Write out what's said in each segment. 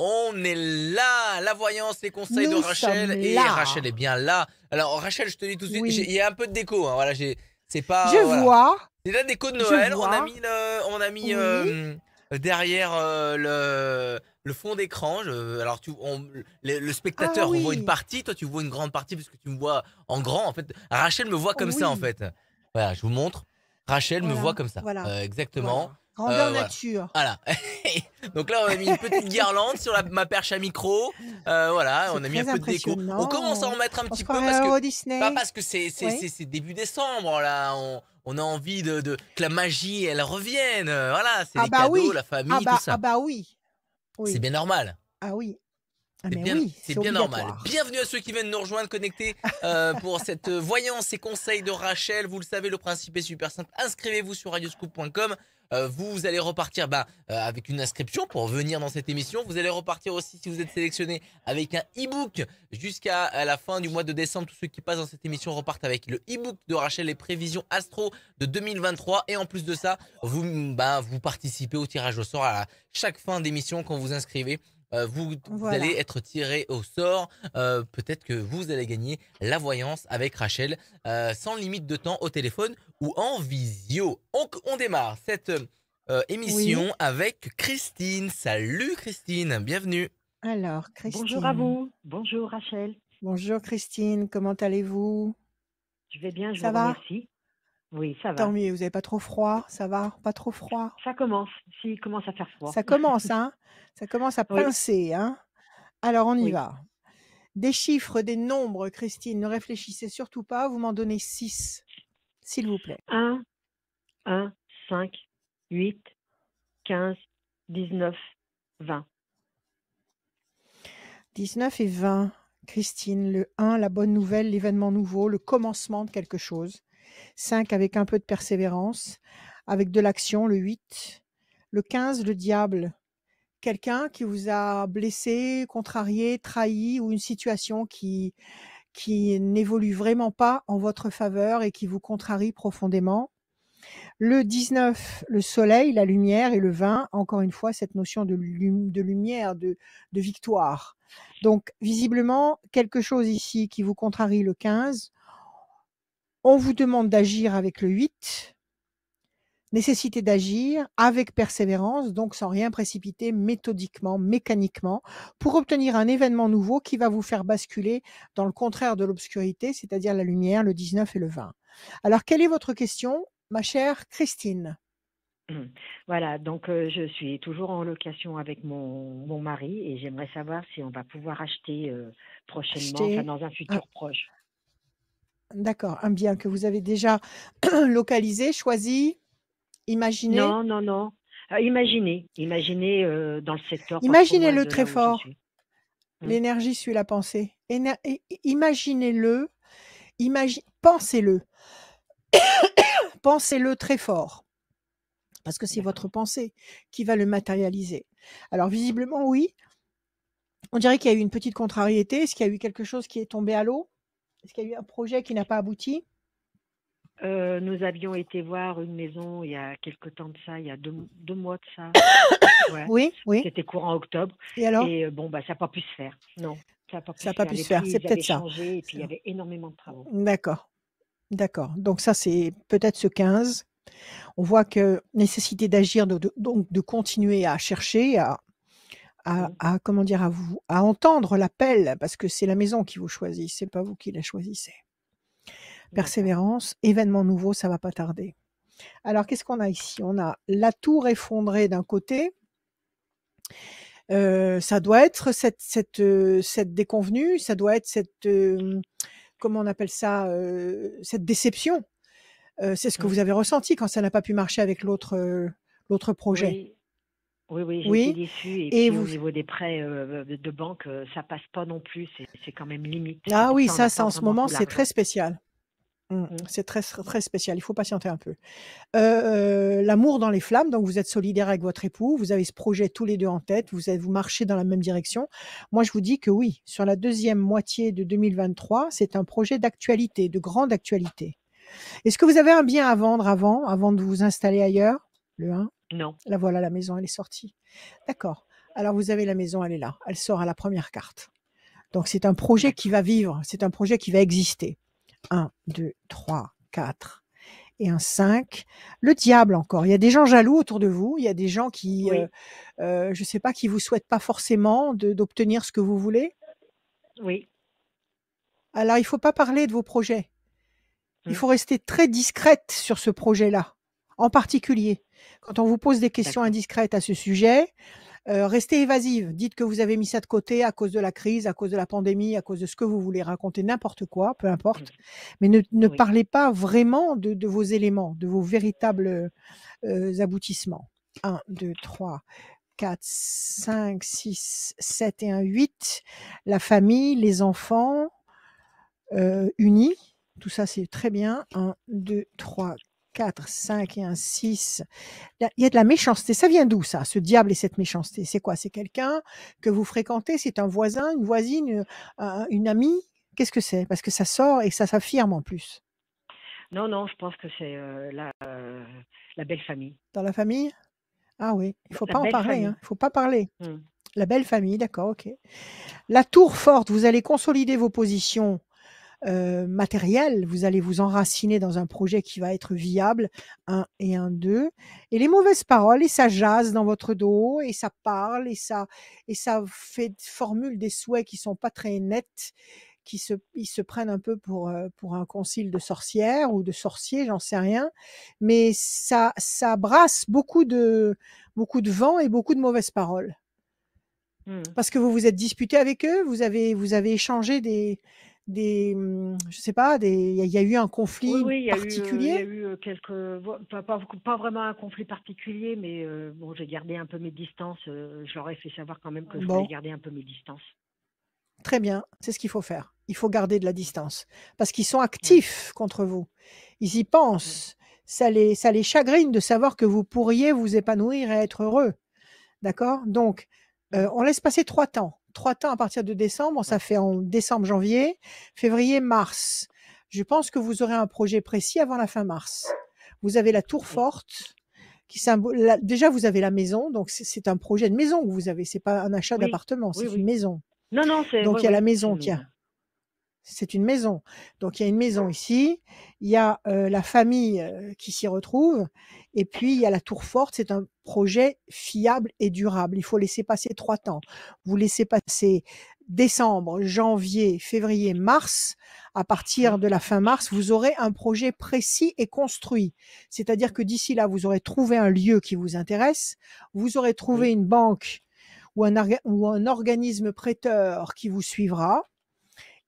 On est là, la voyance, les conseils de Nous Rachel, sommes et Rachel est là. bien là. Alors Rachel, je te dis tout de suite, il Oui. y a un peu de déco, hein, voilà, c'est Je pas, voilà. vois, C'est la déco de je Noël, vois. on a mis Oui. derrière le fond d'écran. Alors le Ah spectateur voit une oui, partie, toi tu vois une grande partie parce que tu me vois en grand. En fait, Rachel me voit comme ça en oui. fait. Voilà, je vous montre. Rachel me voit Voilà, comme ça, voilà, exactement. voilà. Grandeur Voilà. nature. Voilà. Donc là, on a mis une petite guirlande sur ma perche à micro. Voilà, C'est on a mis un très peu de déco. On commence à en impressionnant. mettre un On se petit peu croirait à Euro Disney. parce que Oui. c'est début décembre là. On a envie que la magie elle revienne. Voilà, c'est Ah les bah cadeaux, oui. la famille, tout Ah ça. bah oui. C'est Oui. bien normal. Ah oui. Ah mais oui, C'est c'est bien normal. obligatoire. Bienvenue à ceux qui viennent nous rejoindre connectés pour cette voyance et conseils de Rachel. Vous le savez, le principe est super simple. Inscrivez-vous sur radioscoop.com. Vous allez repartir avec une inscription pour venir dans cette émission. Vous allez repartir aussi si vous êtes sélectionné avec un e-book jusqu'à la fin du mois de décembre. Tous ceux qui passent dans cette émission repartent avec le e-book de Rachel, les prévisions astro de 2023. Et en plus de ça, vous participez au tirage au sort à chaque fin d'émission quand vous inscrivez. Vous allez Voilà. être tiré au sort. Peut-être que vous allez gagner la voyance avec Rachel sans limite de temps au téléphone ou en visio. On démarre cette Oui. émission avec Christine. Salut Christine, bienvenue. Alors, Bonjour à Christine. vous. Bonjour Rachel. Bonjour Christine, comment allez-vous? Je vais bien, je Ça vous va? remercie. Oui, ça Tant va. mieux, vous n'avez pas trop froid? Ça va? Pas trop froid? Ça commence. S'il commence à faire froid. Ça commence, hein? Ça commence à Oui, pincer, hein? Alors on y oui. va. Des chiffres, des nombres, Christine, ne réfléchissez surtout pas, vous m'en donnez 6, s'il vous plaît. 1, 1, 5, 8, 15, 19, 20. 19 et 20. Christine, le 1, la bonne nouvelle, l'événement nouveau, le commencement de quelque chose. 5 avec un peu de persévérance, avec de l'action, le 8. Le 15, le diable. Quelqu'un qui vous a blessé, contrarié, trahi ou une situation qui n'évolue vraiment pas en votre faveur et qui vous contrarie profondément. Le 19, le soleil, la lumière, et le 20, encore une fois, cette notion de lumière, de victoire. Donc, visiblement, quelque chose ici qui vous contrarie le 15. On vous demande d'agir avec le 8. Nécessité d'agir avec persévérance, donc sans rien précipiter, méthodiquement, mécaniquement, pour obtenir un événement nouveau qui va vous faire basculer dans le contraire de l'obscurité, c'est-à-dire la lumière, le 19 et le 20. Alors, quelle est votre question, ma chère Christine? Voilà, donc je suis toujours en location avec mon mari et j'aimerais savoir si on va pouvoir acheter prochainement, enfin Acheter dans un un, futur proche. d'accord, un bien que vous avez déjà localisé, choisi, imaginé. Non, non, non. Imaginez dans le secteur, pas trop loin Imaginez-le de très là où je fort. suis. Hmm. L'énergie suit la pensée. Imaginez-le, pensez-le. Pensez-le très fort. Parce que c'est votre D'accord. pensée qui va le matérialiser. Alors visiblement, oui, on dirait qu'il y a eu une petite contrariété. Est-ce qu'il y a eu quelque chose qui est tombé à l'eau? Est-ce qu'il y a eu un projet qui n'a pas abouti? Nous avions été voir une maison il y a quelque temps de ça, il y a deux mois de ça. Ouais, Oui, oui. c'était courant octobre. Et alors? Et bon, ça n'a pas pu se faire. Non, ça n'a pas pu Ça n'a se pas faire. pu Les se faire. prix, C'est ils avaient peut-être ça. changé et puis il y avait énormément de travaux. D'accord, d'accord. Donc ça, c'est peut-être ce 15. On voit que nécessité d'agir, donc de continuer à chercher, comment dire, à entendre l'appel, parce que c'est la maison qui vous choisit, c'est pas vous qui la choisissez. D'accord. Persévérance, événement nouveau, ça va pas tarder. Alors, qu'est-ce qu'on a ici? On a la tour effondrée d'un côté. Ça doit être cette déconvenue, ça doit être comment on appelle ça? Cette déception. C'est ce que Mm. vous avez ressenti quand ça n'a pas pu marcher avec l'autre projet. Oui, oui, oui, j'ai été Oui? déçue. Et Et puis au vous niveau des prêts de banque, ça passe pas non plus. C'est quand même limite. C'est Ah pour oui, ça on n'a ça pas en ce vraiment moment, tout c'est très l'argent. spécial. Mm. C'est très, très spécial, il faut patienter un peu. L'amour dans les flammes, donc vous êtes solidaires avec votre époux, vous avez ce projet tous les 2 en tête, vous marchez dans la même direction. Moi, je vous dis que oui, sur la deuxième moitié de 2023, c'est un projet d'actualité, de grande actualité. Est-ce que vous avez un bien à vendre avant de vous installer ailleurs? Le 1. Non. Là, voilà, la maison, elle est sortie. D'accord. Alors vous avez la maison, elle est là. Elle sort à la première carte. Donc c'est un projet qui D'accord. va vivre, c'est un projet qui va exister. 1, 2, 3, 4 et un 5. Le diable encore. Il y a des gens jaloux autour de vous. Il y a des gens qui, Oui, je sais pas, qui vous souhaitent pas forcément d'obtenir ce que vous voulez. oui. Alors il faut pas parler de vos projets. Il Mmh. faut rester très discrète sur ce projet-là, en particulier. Quand on vous pose des questions D'accord. indiscrètes à ce sujet, restez évasive. Dites que vous avez mis ça de côté à cause de la crise, à cause de la pandémie, à cause de ce que vous voulez raconter, n'importe quoi, peu Mmh. importe. Mais ne Oui. parlez pas vraiment de vos éléments, de vos véritables aboutissements. 1, 2, 3, 4, 5, 6, 7 et un 8. La famille, les enfants, unis. Tout ça, c'est très bien. 1, 2, 3, 4, 5 et un 6. Il y a de la méchanceté. Ça vient d'où ça, ce diable et cette méchanceté? C'est quoi? C'est quelqu'un que vous fréquentez? C'est un voisin, une voisine, une amie? Qu'est-ce que c'est? Parce que ça sort et ça s'affirme en plus. Non, non, je pense que c'est, la belle famille. Dans la famille? Ah oui, il faut La pas en belle parler, hein. famille. Il faut pas parler. Mmh. La belle famille, d'accord, OK. La tour forte, vous allez consolider vos positions matérielles, vous allez vous enraciner dans un projet qui va être viable, 1 et un 2. Et les mauvaises paroles et ça jase dans votre dos et ça parle et ça fait formule des souhaits qui sont pas très nets, ils se prennent un peu pour un concile de sorcières ou de sorciers, j'en sais rien. Mais ça brasse beaucoup de vent et beaucoup de mauvaises paroles. Mmh. Parce que vous vous êtes disputé avec eux? Vous avez échangé je sais pas, il y a eu un Oui, conflit oui, il y a particulier? eu, quelques pas vraiment un conflit particulier, mais bon, j'ai gardé un peu mes distances, je leur ai fait savoir quand même que je voulais Bon, garder un peu mes distances. très bien, c'est ce qu'il faut faire. Il faut garder de la distance parce qu'ils sont Oui. actifs contre vous. Ils y Mmh. pensent. Ça les chagrine de savoir que vous pourriez vous épanouir et être heureux. D'accord? Donc, Mmh. on laisse passer 3 temps. 3 temps à partir de décembre, ça Ouais. fait en décembre, janvier, février, mars. Je pense que vous aurez un projet précis avant la fin mars. Vous avez la tour Oui. forte qui symbo la déjà vous avez la maison, donc c'est un projet de maison que vous avez, c'est pas un achat Oui. d'appartement, Oui, c'est une oui. maison. Non, non, c'est oui, Donc il y a la oui, c'est maison une qui a maison. c'est une maison. Donc il y a une maison ici, il y a, la famille, qui s'y retrouve et puis il y a la tour forte, c'est un projet fiable et durable. Il faut laisser passer 3 temps. Vous laissez passer décembre, janvier, février, mars. À Mmh. partir de la fin mars, vous aurez un projet précis et construit. C'est-à-dire que d'ici là, vous aurez trouvé un lieu qui vous intéresse, vous aurez trouvé Oui. une banque ou un organisme prêteur qui vous suivra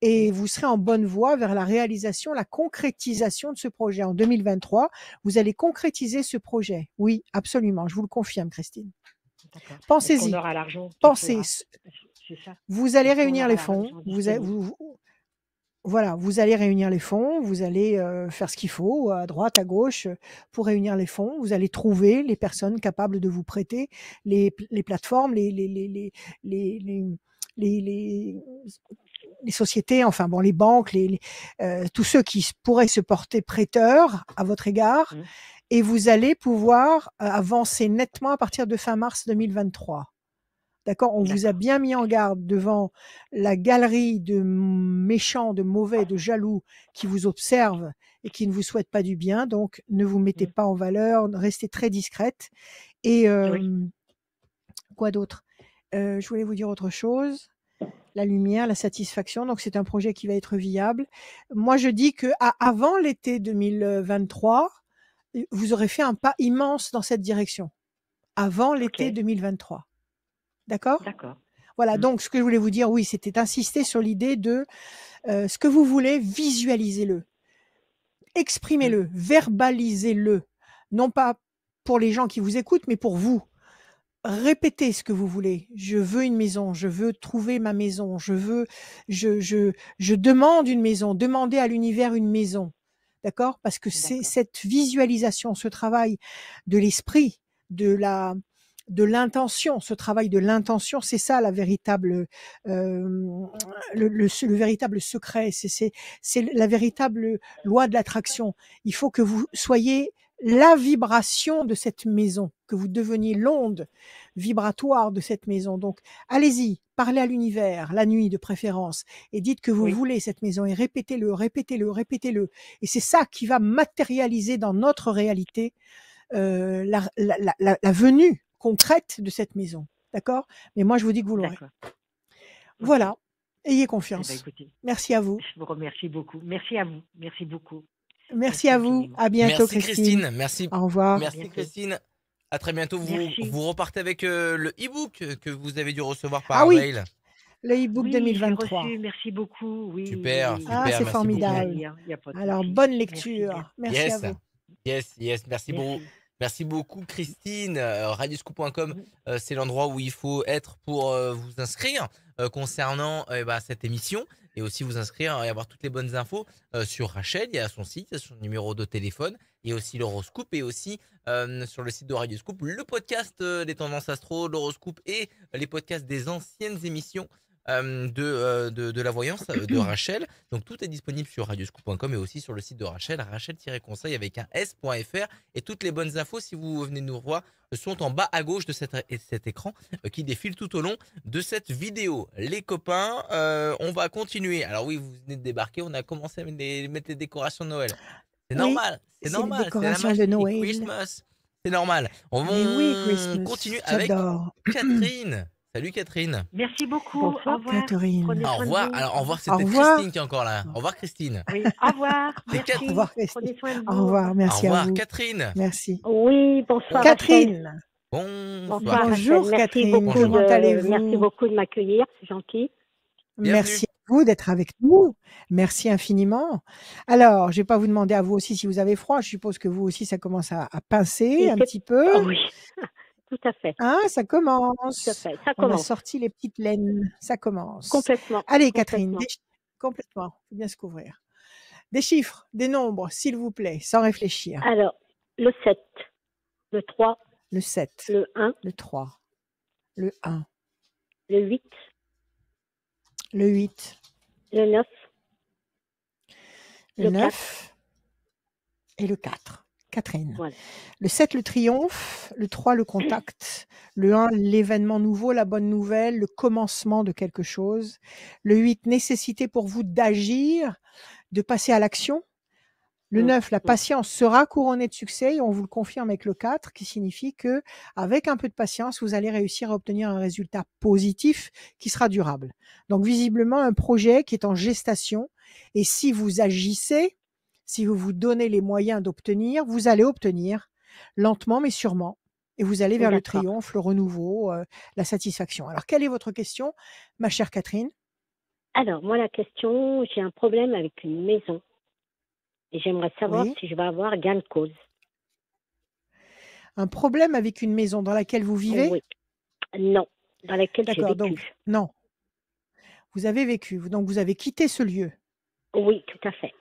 et Oui. vous serez en bonne voie vers la réalisation, la concrétisation de ce projet. En 2023, vous allez concrétiser ce projet. Oui, absolument, je vous le confirme, Christine. D'accord. Est-ce qu'on Pensez-y, aura l'argent qu'il pensez. faudra? C'est ça? Vous allez Est-ce qu'on réunir aura les fonds, l'argent disponible? voilà, vous allez réunir les fonds, vous allez faire ce qu'il faut à droite, à gauche pour réunir les fonds. Vous allez trouver les personnes capables de vous prêter les plateformes, les, les, les, les sociétés, enfin bon, les banques, tous ceux qui pourraient se porter prêteurs à votre égard, Mmh. et vous allez pouvoir avancer nettement à partir de fin mars 2023. D'accord? On vous a D'accord. bien mis en garde devant la galerie de méchants, de mauvais, de jaloux qui vous observent et qui ne vous souhaitent pas du bien. Donc, ne vous mettez Mmh. pas en valeur, restez très discrète. Et Oui. quoi d'autre? Je voulais vous dire autre chose. La lumière, la satisfaction, donc c'est un projet qui va être viable. Moi, je dis qu'avant l'été 2023, vous aurez fait un pas immense dans cette direction. Avant l'été OK. 2023. D'accord? D'accord. Voilà, Mmh. donc ce que je voulais vous dire, oui, c'était insister sur l'idée de, ce que vous voulez, visualisez-le, Mmh. exprimez-le, verbalisez-le. Non pas pour les gens qui vous écoutent, mais pour vous. Répétez ce que vous voulez. Je veux une maison, je veux trouver ma maison, je demande une maison, demandez à l'univers une maison. D'accord? Parce que c'est D'accord. cette visualisation, ce travail de l'esprit, de la de l'intention, ce travail de l'intention, c'est ça la véritable, le véritable secret, c'est la véritable loi de l'attraction. Il faut que vous soyez la vibration de cette maison, que vous deveniez l'onde vibratoire de cette maison. Donc, allez-y, parlez à l'univers, la nuit de préférence, et dites que vous Oui, voulez cette maison, et répétez-le, répétez-le, répétez-le. Et c'est ça qui va matérialiser dans notre réalité la venue concrète de cette maison. D'accord? Mais moi, je vous dis que vous l'aurez. d'accord. Ok. Voilà. Ayez Eh ben, confiance. écoutez, Merci à vous. je vous remercie beaucoup. Merci à vous. Merci beaucoup. Merci Merci à vous. infiniment. À bientôt, Merci Christine. Christine, merci, Au revoir. À merci bientôt. Christine. À très bientôt. Merci. Vous repartez avec le e-book que vous avez dû recevoir Ah par oui, mail. le e-book Oui, j'ai 2023. reçu. Merci beaucoup. Oui, oui, Super, oui. Ah, super, c'est merci beaucoup. J'ai à formidable. lire. Il n'y a pas de Alors, souci. bonne Merci bien. lecture. Merci à Yes, vous. yes, merci beaucoup. Merci. Merci beaucoup Christine. Radioscoop.com, Mm. c'est l'endroit où il faut être pour vous inscrire concernant cette émission et aussi vous inscrire et avoir toutes les bonnes infos sur Rachel. Il y a son site, il y a son numéro de téléphone, il y a aussi l'horoscope et aussi sur le site de Radioscoop, le podcast des tendances astro, l'horoscope et les podcasts des anciennes émissions de la voyance de Rachel. Donc tout est disponible sur radioscoop.com et aussi sur le site de Rachel, rachel-conseil avec un s.fr, et toutes les bonnes infos, si vous venez nous revoir, sont en bas à gauche de cet écran qui défile tout au long de cette vidéo. Les copains, on va continuer. Alors oui, vous venez de débarquer, on a commencé à mettre les décorations de Noël. C'est Oui, normal, c'est les c'est la décorations magie. de Noël. Christmas, c'est normal. On Mais oui, Christmas, continue avec j'adore. Catherine. Salut Catherine. Merci beaucoup. Bonsoir. Au revoir. Catherine. Prenez Au soin de revoir. vous. Alors, au revoir, Au c'était revoir. Christine qui est encore là. Au revoir, Christine. Oui, au revoir. C'est Merci. Au revoir, Christine. Prenez soin de vous. Au revoir, Au merci à revoir, vous. Catherine. Merci. Oui, bonsoir Rachel. Catherine. Bonsoir. Bonsoir Bonjour, Rachel. Merci Catherine. beaucoup Bonjour. Comment allez-vous? merci beaucoup de m'accueillir, c'est gentil. Merci à vous d'être avec nous. Merci infiniment. Alors, je vais pas vous demander à vous aussi si vous avez froid. Je suppose que vous aussi, ça commence à pincer Et un c'est- petit peu. Ah oui, tout à fait, Hein, ça tout à commence. fait. Ça On a commence sorti les petites laines. Ça commence. complètement. Allez, Catherine, complètement. complètement. Faut bien se couvrir. Des chiffres, des nombres, s'il vous plaît, sans réfléchir. Alors, le 7, le 3, Le 7, le 1, le 3, le 1, le 8, le 8, le 9, le le 9 et le 4. Catherine. Voilà. Le 7, le triomphe. Le 3, le contact. Le 1, l'événement nouveau, la bonne nouvelle, le commencement de quelque chose. Le 8, nécessité pour vous d'agir, de passer à l'action. Le 9, la patience sera couronnée de succès, et on vous le confirme avec le 4, qui signifie que, avec un peu de patience, vous allez réussir à obtenir un résultat positif qui sera durable. Donc, visiblement, un projet qui est en gestation, et si vous agissez, si vous vous donnez les moyens d'obtenir, vous allez obtenir lentement mais sûrement, et vous allez vers le D'accord. triomphe, le renouveau, la satisfaction. Alors, quelle est votre question, ma chère Catherine? Alors, moi, la question, j'ai un problème avec une maison. Et j'aimerais savoir Oui. si je vais avoir gain de cause. Un problème avec une maison dans laquelle vous vivez? Oui. Non, dans laquelle j'ai D'accord, vécu. donc, non. Vous avez vécu, donc vous avez quitté ce lieu. Oui, tout à fait.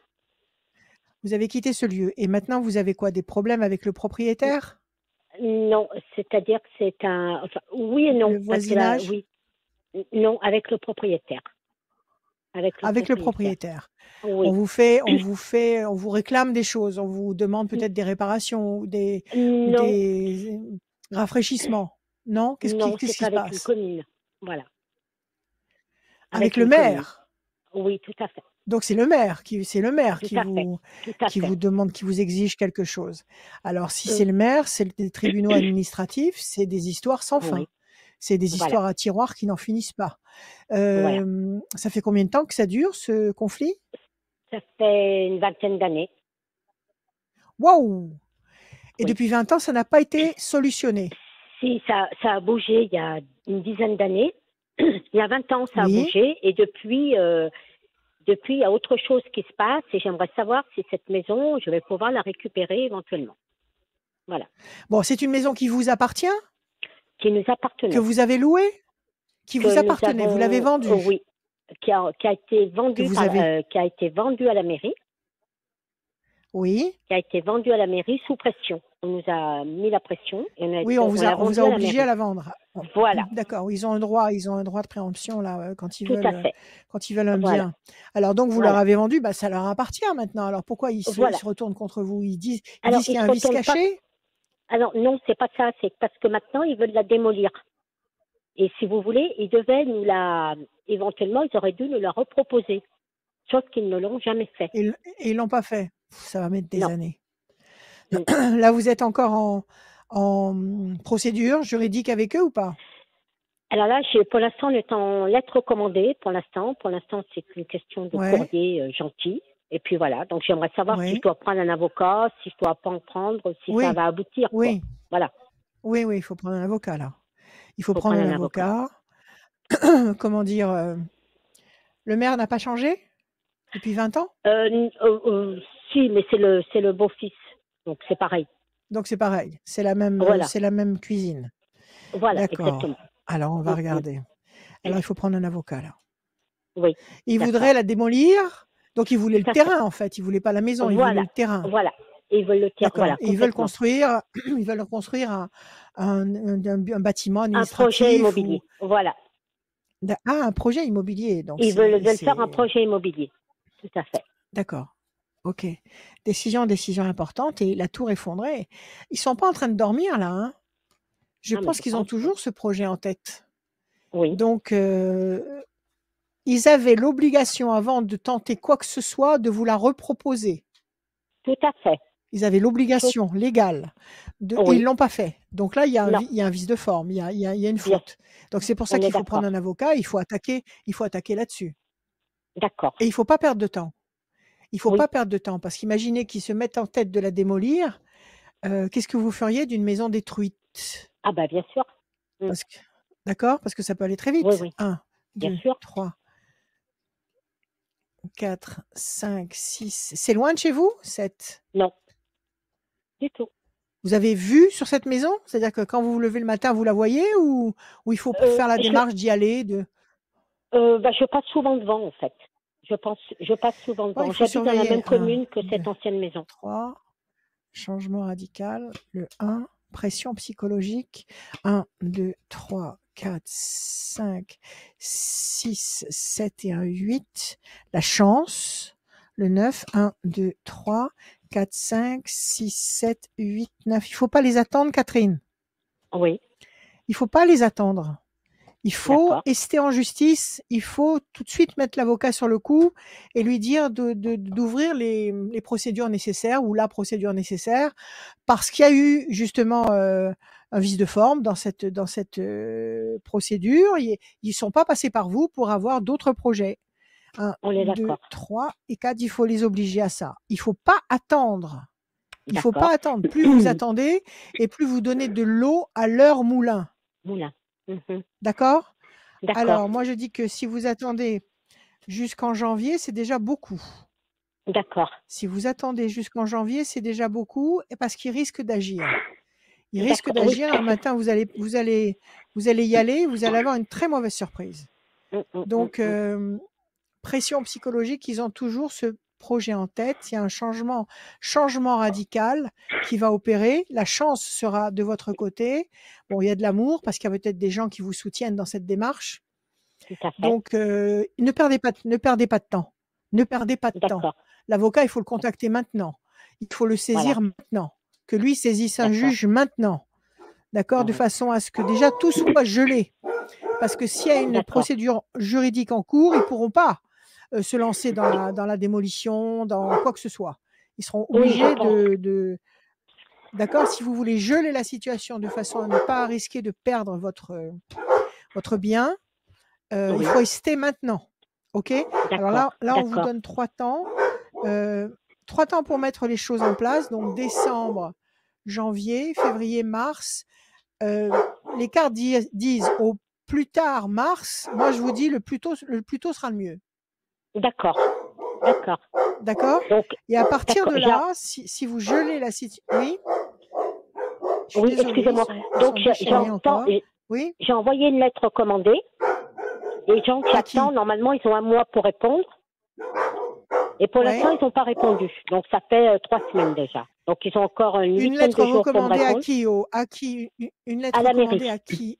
Vous avez quitté ce lieu. Et maintenant, vous avez quoi? Des problèmes avec le propriétaire? Non, c'est-à-dire que c'est un... Enfin, oui et non. Le parce que là, voisinage? oui. Non, avec le propriétaire. Avec le propriétaire. Oui. On vous réclame des choses. On vous demande peut-être des réparations ou des rafraîchissements. Non? Qu'est-ce Non, qui c'est se avec une passe? commune. Voilà. Avec le une commune. maire? Oui, tout à fait. Donc c'est le maire qui Tout à fait. vous demande, qui vous exige quelque chose. Alors si c'est le maire, c'est les tribunaux administratifs, c'est des histoires sans fin. Oui. C'est des Voilà. histoires à tiroir qui n'en finissent pas. Voilà. Ça fait combien de temps que ça dure, ce conflit? Ça fait une 20aine d'années. Waouh! Et Oui. depuis 20 ans, ça n'a pas été solutionné? Si, ça a bougé il y a une dizaine d'années. Il y a 20 ans, ça a Oui. bougé. Et depuis, il y a autre chose qui se passe. Et j'aimerais savoir si cette maison, je vais pouvoir la récupérer éventuellement. Voilà. Bon, c'est une maison qui vous appartient? Qui nous appartenait. Que vous avez louée? Qui Que vous nous appartenait? Vous l'avez avons- vendue? Oui. Qui a été vendue vous avez- qui a été vendue à la mairie. Oui. Qui a été vendue à la mairie sous pression. On nous a mis la pression. Et Oui, on vous a vendue obligé à mairie. la vendre. Voilà. D'accord, ils ont un droit de préemption là quand ils Tout à veulent fait. un Voilà. bien. Alors donc vous Voilà. leur avez vendu, ça leur appartient maintenant. Alors pourquoi ils Voilà. se retournent contre vous? Ils disent Alors, qu'il y ils a un se vice retournent pas- caché? Alors non, c'est pas ça, c'est parce que maintenant ils veulent la démolir. Et si vous voulez, éventuellement, ils auraient dû nous la reproposer, chose qu'ils ne l'ont jamais fait. Et ils l'ont pas fait. Ça va mettre des Non. années. Mm. Là, vous êtes encore en procédure juridique avec eux ou pas? Alors là, pour l'instant, on est en lettre recommandée. Pour l'instant, c'est une question de Ouais, courrier gentil. Et puis voilà. Donc j'aimerais savoir si je ouais, dois prendre un avocat, si je dois pas en prendre, si ça oui, va aboutir, quoi. oui, Voilà. oui, il faut prendre un avocat là. Il faut Faut prendre prendre un un avocat. avocat. Comment dire, le maire n'a pas changé depuis 20 ans? Si, mais c'est le beau-fils. Donc c'est pareil. Donc c'est pareil, c'est la Voilà. même cuisine. Voilà, D'accord. exactement. Alors on va Mm, mm. regarder. Alors il faut prendre un avocat là. Oui, Il d'accord. voudrait la démolir, donc il voulait le Tout à fait. terrain en fait, il voulait pas la maison, il voulait Voilà, le terrain. voilà. Et ils veulent le terrain. D'accord. Voilà, Et ils veulent complètement. construire un bâtiment Un projet administratif immobilier. Voilà. un projet immobilier. Donc Ils veulent faire un projet immobilier. Tout à fait. D'accord. Ok. Décision importante et la tour effondrée. Ils sont pas en train de dormir là, hein. Je Ah, mais pense je qu'ils ont pense, toujours ce projet en tête. oui. Donc ils avaient l'obligation avant de tenter quoi que ce soit de vous la reproposer. Tout à fait. Ils avaient l'obligation légale et ils Oui. l'ont pas fait. Donc là, il y a Non. un vice de forme, il y a une Bien. faute. Donc c'est pour ça On est qu'il faut prendre d'accord. un avocat, il faut attaquer là-dessus. D'accord. Et il faut pas perdre de temps. Il faut Oui. pas perdre de temps parce qu'imaginez qu'ils se mettent en tête de la démolir. Qu'est-ce que vous feriez d'une maison détruite? Ah bah bien sûr. Mm. Parce que d'accord? Parce que ça peut aller très Oui, vite. oui. 1, Bien 2, sûr. 3, 4, 5, 6. C'est loin de chez vous? 7. Non. Du tout. Vous avez vue sur cette maison? C'est-à-dire que quand vous vous levez le matin, vous la voyez ou il faut faire la démarche d'y aller je passe souvent devant en fait. Je passe souvent Ouais, devant. il faut J'habite dans la surveiller. même 1, commune que 2, cette ancienne maison. 3. Changement radical. Le 1. Pression psychologique. 1, 2, 3, 4, 5, 6, 7 et un 8. La chance. Le 9. 1, 2, 3, 4, 5, 6, 7, 8, 9. Il ne faut pas les attendre, Catherine. Oui. Il ne faut pas les attendre. Il faut D'accord. ester en justice, il faut tout de suite mettre l'avocat sur le coup et lui dire d'ouvrir les procédures nécessaires ou la procédure nécessaire parce qu'il y a eu justement un vice de forme dans cette procédure. Ils sont pas passés par vous pour avoir d'autres projets. 1, On est 2, d'accord. 3 et 4, il faut les obliger à ça. Il faut pas attendre. Il faut D'accord. pas attendre. Plus vous attendez et plus vous donnez de l'eau à leur moulin. Moulin. Mhm. D'accord? D'accord. Alors, moi, je dis que si vous attendez jusqu'en janvier, c'est déjà beaucoup. D'accord. Si vous attendez jusqu'en janvier, c'est déjà beaucoup parce qu'il risque d'agir. Il risque D'accord. Oui. d'agir. Un matin, vous allez y aller, vous allez avoir une très mauvaise surprise. Donc, pression psychologique, ils ont toujours ce projet en tête. Il y a un changement radical qui va opérer. La chance sera de votre côté. Bon, il y a de l'amour parce qu'il y a peut-être des gens qui vous soutiennent dans cette démarche. Tout à fait. Donc, ne perdez pas de temps. Ne perdez pas de temps. D'accord. L'avocat, il faut le contacter maintenant. Il faut le saisir Voilà. maintenant. Que lui saisisse un D'accord. juge maintenant. D'accord? De Mhm. façon à ce que déjà tout soit gelé. Parce que s'il y a une D'accord. procédure juridique en cours, ils ne pourront pas se lancer dans la démolition, dans quoi que ce soit. Ils seront Oui, obligés j'entends. D'accord? Si vous voulez geler la situation de façon à ne pas risquer de perdre votre bien, il Oui. faut ester maintenant. OK? Alors D'accord. là, on vous D'accord. donne 3 temps. 3 temps pour mettre les choses en place. Donc décembre, janvier, février, mars. Les cartes disent au plus tard mars. Moi, je vous dis le plus tôt sera le mieux. D'accord. D'accord. D'accord? Donc, Et à partir de d'accord. là, si vous gelez la situation. Oui? Je suis Oui, désolée, excusez-moi. ils Donc, sont déchaînés encore. Oui? j'ai envoyé une lettre recommandée. Les gens qui À qui? attendent, normalement, ils ont un mois pour répondre. Et pour Ouais. l'instant, ils n'ont pas répondu. Donc, ça fait 3 semaines déjà. Donc, ils ont encore une Une huitaine lettre de jours pour me recommandée à répondre. qui? Une lettre À la recommandée mairie. à qui?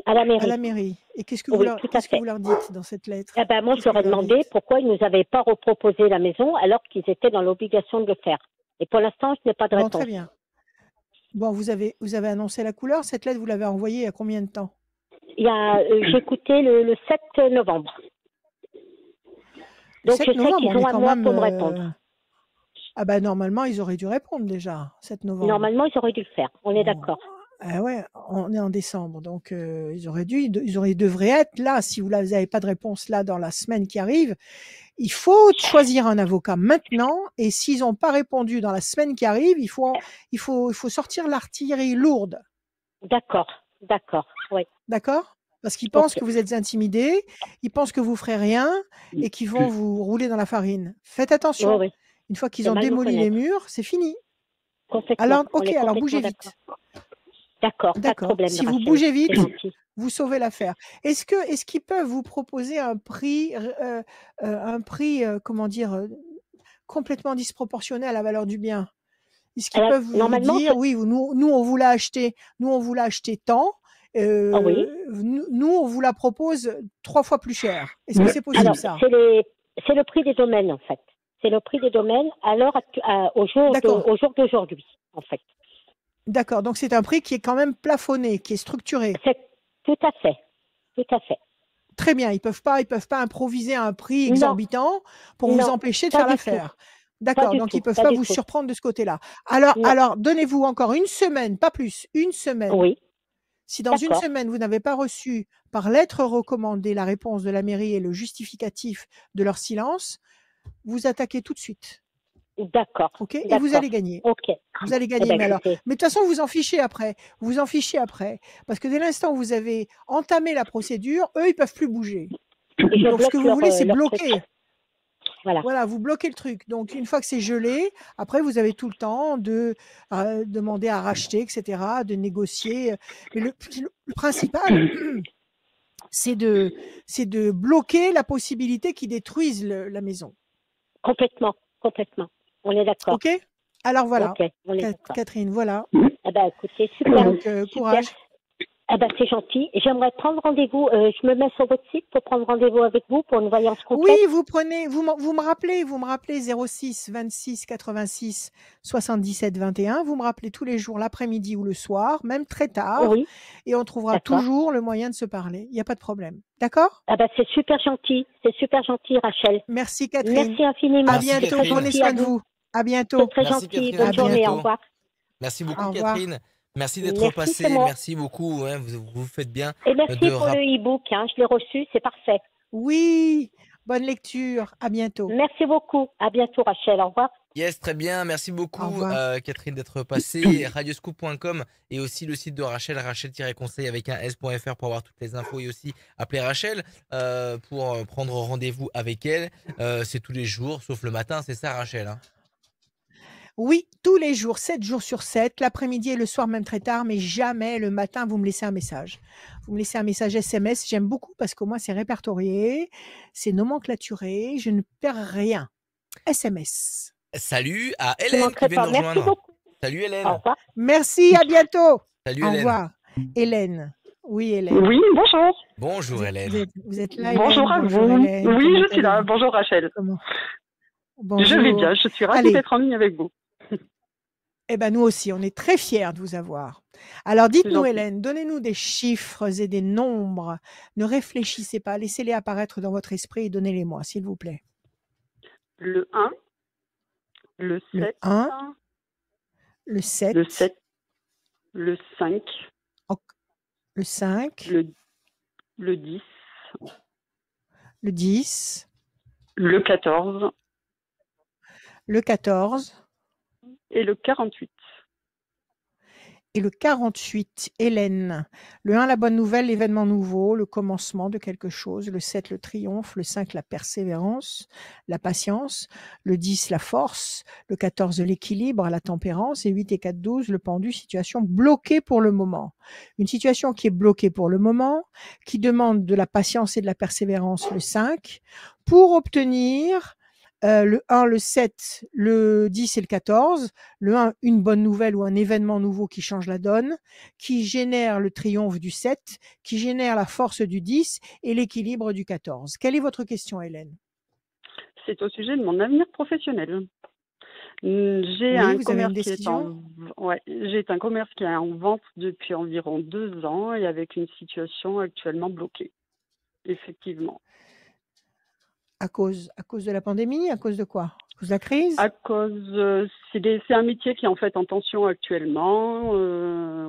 À la À mairie. la mairie. Et qu'est-ce que Oui, tout à qu'est-ce que fait. vous leur dites dans cette lettre? Eh ben, moi, je Qu'est-ce que leur ai vous leur demandé dites? pourquoi ils ne nous avaient pas reproposé la maison alors qu'ils étaient dans l'obligation de le faire. Et pour l'instant, je n'ai pas de Bon, réponse. très bien. Bon, vous avez annoncé la couleur. Cette lettre, vous l'avez envoyée il y a combien de temps? J'ai écouté le 7 novembre. Le Donc, 7 je sais novembre, qu'ils on ont est un quand mois même. pour me répondre. Ah bah normalement, ils auraient dû répondre déjà, 7 novembre. Normalement, ils auraient dû le faire. On est Bon. d'accord. Ah ouais, on est en décembre, donc ils devraient être là. Si vous n'avez pas de réponse là dans la semaine qui arrive, il faut choisir un avocat maintenant. Et s'ils n'ont pas répondu dans la semaine qui arrive, il faut sortir l'artillerie lourde. D'accord. Oui. D'accord? Parce qu'ils pensent Ok. que vous êtes intimidés, ils pensent que vous ferez rien et qu'ils vont vous rouler dans la farine. Faites attention. Oui. Une fois qu'ils C'est ont mal me démoli les connaître. murs, c'est fini. Complètement. Alors, On ok, est alors complètement bougez d'accord. vite. D'accord, pas de D'accord. problème, Si vous Rachel. bougez vite, C'est gentil. vous sauvez l'affaire. Est-ce qu'ils peuvent vous proposer un prix, comment dire, complètement disproportionné à la valeur du bien? Est-ce qu'ils Alors, peuvent vous normalement, dire, oui, nous on vous l'a acheté tant, ah oui. nous on vous la propose 3 fois plus cher. Est-ce que c'est possible Alors, ça? c'est le prix des domaines, en fait. C'est le prix des domaines au jour D'accord. d'aujourd'hui, en fait. D'accord. Donc c'est un prix qui est quand même plafonné, qui est structuré. C'est tout à fait. Très bien. Ils peuvent pas improviser un prix Non, exorbitant pour vous non, empêcher de pas faire du l'affaire. tout. D'accord. du Donc tout, ils peuvent pas pas du vous tout. surprendre de ce côté-là. Non. Alors donnez-vous encore une semaine, pas plus, une semaine. Oui, Si dans une d'accord. semaine, vous n'avez pas reçu par lettre recommandée la réponse de la mairie et le justificatif de leur silence, vous attaquez tout de suite. D'accord. OK? Et vous D'accord. allez gagner. Ok. Vous allez Eh gagner. ben, Mais de écoutez, toute façon, vous en fichez après. Vous vous en fichez après. Parce que dès l'instant où vous avez entamé la procédure, eux, ils peuvent plus bouger. et je Donc, ce que bloque vous voulez, c'est leur truc. bloquer. Voilà. Voilà, vous bloquez le truc. Donc, une fois que c'est gelé, après, vous avez tout le temps de demander à racheter, etc., de négocier. Mais le principal, c'est de bloquer la possibilité qu'ils détruisent la maison. Complètement. On est d'accord. OK? Alors voilà, Ok, on est d'accord. Catherine, voilà. Eh ben, écoutez, super. Donc, Super. courage. Eh ben, c'est gentil. J'aimerais prendre rendez-vous. Je me mets sur votre site pour prendre rendez-vous avec vous pour une voyance complète. Oui, vous me rappelez 06 26 86 77 21. Vous me rappelez tous les jours, l'après-midi ou le soir, même très tard, Oui, et on trouvera d'accord. toujours le moyen de se parler. Il n'y a pas de problème. D'accord? Ah ben, c'est super gentil, Rachel. Merci, Catherine. Merci infiniment. À Merci, bientôt. Catherine. Prenez Merci soin à de vous. vous. À C'est bientôt. très Merci, gentil. Catherine. Bonne À journée. bientôt. Au revoir. Merci beaucoup, Au revoir. Catherine. Merci d'être Merci, passée. c'est moi. Merci beaucoup. Hein, vous faites bien. Et merci de pour rap- le e-book. Je l'ai reçu. C'est parfait. Oui, bonne lecture. À bientôt. Merci beaucoup. À bientôt, Rachel. Au revoir. Yes, très bien. Merci Au beaucoup, revoir. Catherine, d'être passée. Radioscoop.com et aussi le site de Rachel, Rachel-conseil avec un s.fr pour avoir toutes les infos et aussi appeler Rachel pour prendre rendez-vous avec elle. C'est tous les jours, sauf le matin, c'est ça, Rachel, hein? Oui, tous les jours, 7 jours sur 7, l'après-midi et le soir même très tard, mais jamais le matin, vous me laissez un message. Vous me laissez un message SMS, j'aime beaucoup parce qu'au moins c'est répertorié, c'est nomenclaturé, je ne perds rien. SMS. Salut à Je ne Hélène qui manquerai vient de pas. nous Merci rejoindre. beaucoup. Salut Au Hélène. revoir. Merci, à bientôt. Salut Au Hélène. revoir. Hélène. Oui, Hélène. Oui, bonjour. Bonjour Hélène. Vous êtes là, Bonjour Hélène? à Bonjour, vous. Hélène. Oui, Comment je suis là. allez-vous? Bonjour Rachel. Comment? Je vais Bonjour. bien, je suis ravie Allez. d'être en ligne avec vous. Eh ben, nous aussi, on est très fiers de vous avoir. Alors, dites-nous, gentil. Hélène, donnez-nous des chiffres et des nombres. Ne réfléchissez pas, laissez-les apparaître dans votre esprit et donnez-les-moi, s'il vous plaît. Le 1, le 7, Le 1, le 7, le 7, le 5, le 5, le 10, le 10, le 14 le 14 et le 48. et le 48. Hélène. Le 1, la bonne nouvelle, l'événement nouveau, le commencement de quelque chose. Le 7, le triomphe. Le 5, la persévérance, la patience. Le 10, la force. Le 14, l'équilibre, la tempérance. Et 8 et 4, 12, le pendu, situation bloquée pour le moment. Une situation qui est bloquée pour le moment, qui demande de la patience et de la persévérance, le 5, pour obtenir le 1, le 7, le 10 et le 14. Le 1, une bonne nouvelle ou un événement nouveau qui change la donne, qui génère le triomphe du 7, qui génère la force du 10 et l'équilibre du 14. Quelle est votre question, Hélène? C'est au sujet de mon avenir professionnel. J'ai Oui, un vous avez une commerce qui est décision? ouais, j'ai un commerce qui est en vente depuis environ 2 ans et avec une situation actuellement bloquée, effectivement. À cause de la pandémie? À cause de quoi? À cause de la crise? À cause, c'est un métier qui est en fait en tension actuellement,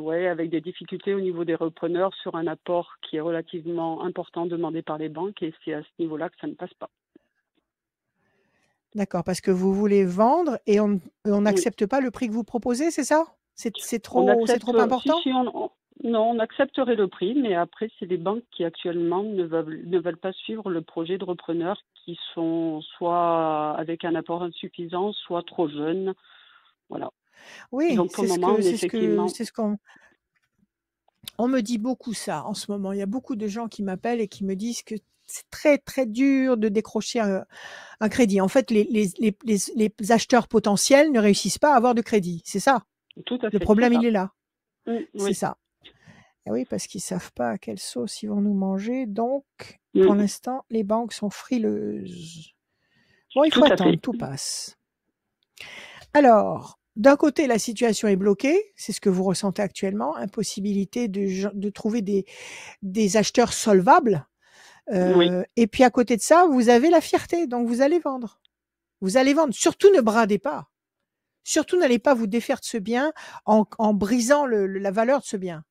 ouais, avec des difficultés au niveau des repreneurs sur un apport qui est relativement important demandé par les banques et c'est à ce niveau-là que ça ne passe pas. D'accord, parce que vous voulez vendre et on Oui. n'accepte pas le prix que vous proposez, c'est ça? C'est On c'est accepte, trop si, important? si, non, on accepterait le prix, mais après, c'est les banques qui actuellement ne veulent pas suivre le projet de repreneurs qui sont soit avec un apport insuffisant, soit trop jeunes. Voilà. Et Oui, donc, pour le moment, on est effectivement. c'est ce qu'on me dit beaucoup ça en ce moment. Il y a beaucoup de gens qui m'appellent et qui me disent que c'est très, très dur de décrocher un crédit. En fait, les acheteurs potentiels ne réussissent pas à avoir de crédit. C'est ça. Tout à Le fait, c'est problème, ça. il est là. C'est Oui. ça. Eh oui, parce qu'ils savent pas à quelle sauce ils vont nous manger. Donc, Mm, pour l'instant, les banques sont frileuses. Bon, il tout faut à attendre, fait. tout passe. Alors, d'un côté, la situation est bloquée, c'est ce que vous ressentez actuellement, impossibilité de trouver des acheteurs solvables. Oui. Et puis à côté de ça, vous avez la fierté, donc vous allez vendre. Vous allez vendre. Surtout ne bradez pas. Surtout n'allez pas vous défaire de ce bien en brisant la valeur de ce bien.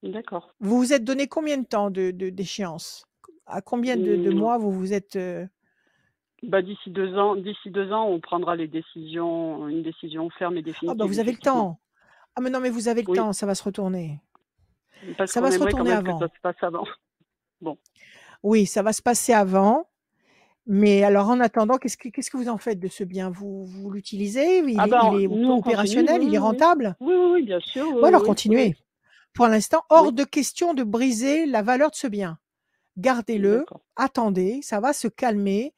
D'accord. Vous vous êtes donné combien de temps d'échéance? À combien de Mm, mois vous vous êtes... Bah, d'ici 2 ans, on prendra une décision ferme et Ah bah définitive, vous avez le effectivement. temps. Ah mais non, mais vous avez le Oui, temps, ça va se retourner. parce Ça qu'on va se aimerait quand retourner même que ça avant. se passe avant. Bon. Oui, ça va se passer avant. Mais alors en attendant, qu'est-ce que vous en faites de ce bien? Vous l'utilisez? Ah Il ben, est nous, on continue, opérationnel? oui, Il est oui, oui. rentable? Oui, oui, oui, bien sûr, Bon oui, alors oui, oui, continuez. Pour l'instant, oui. hors de question de briser la valeur de ce bien. Gardez-le, D'accord. attendez, ça va se calmer.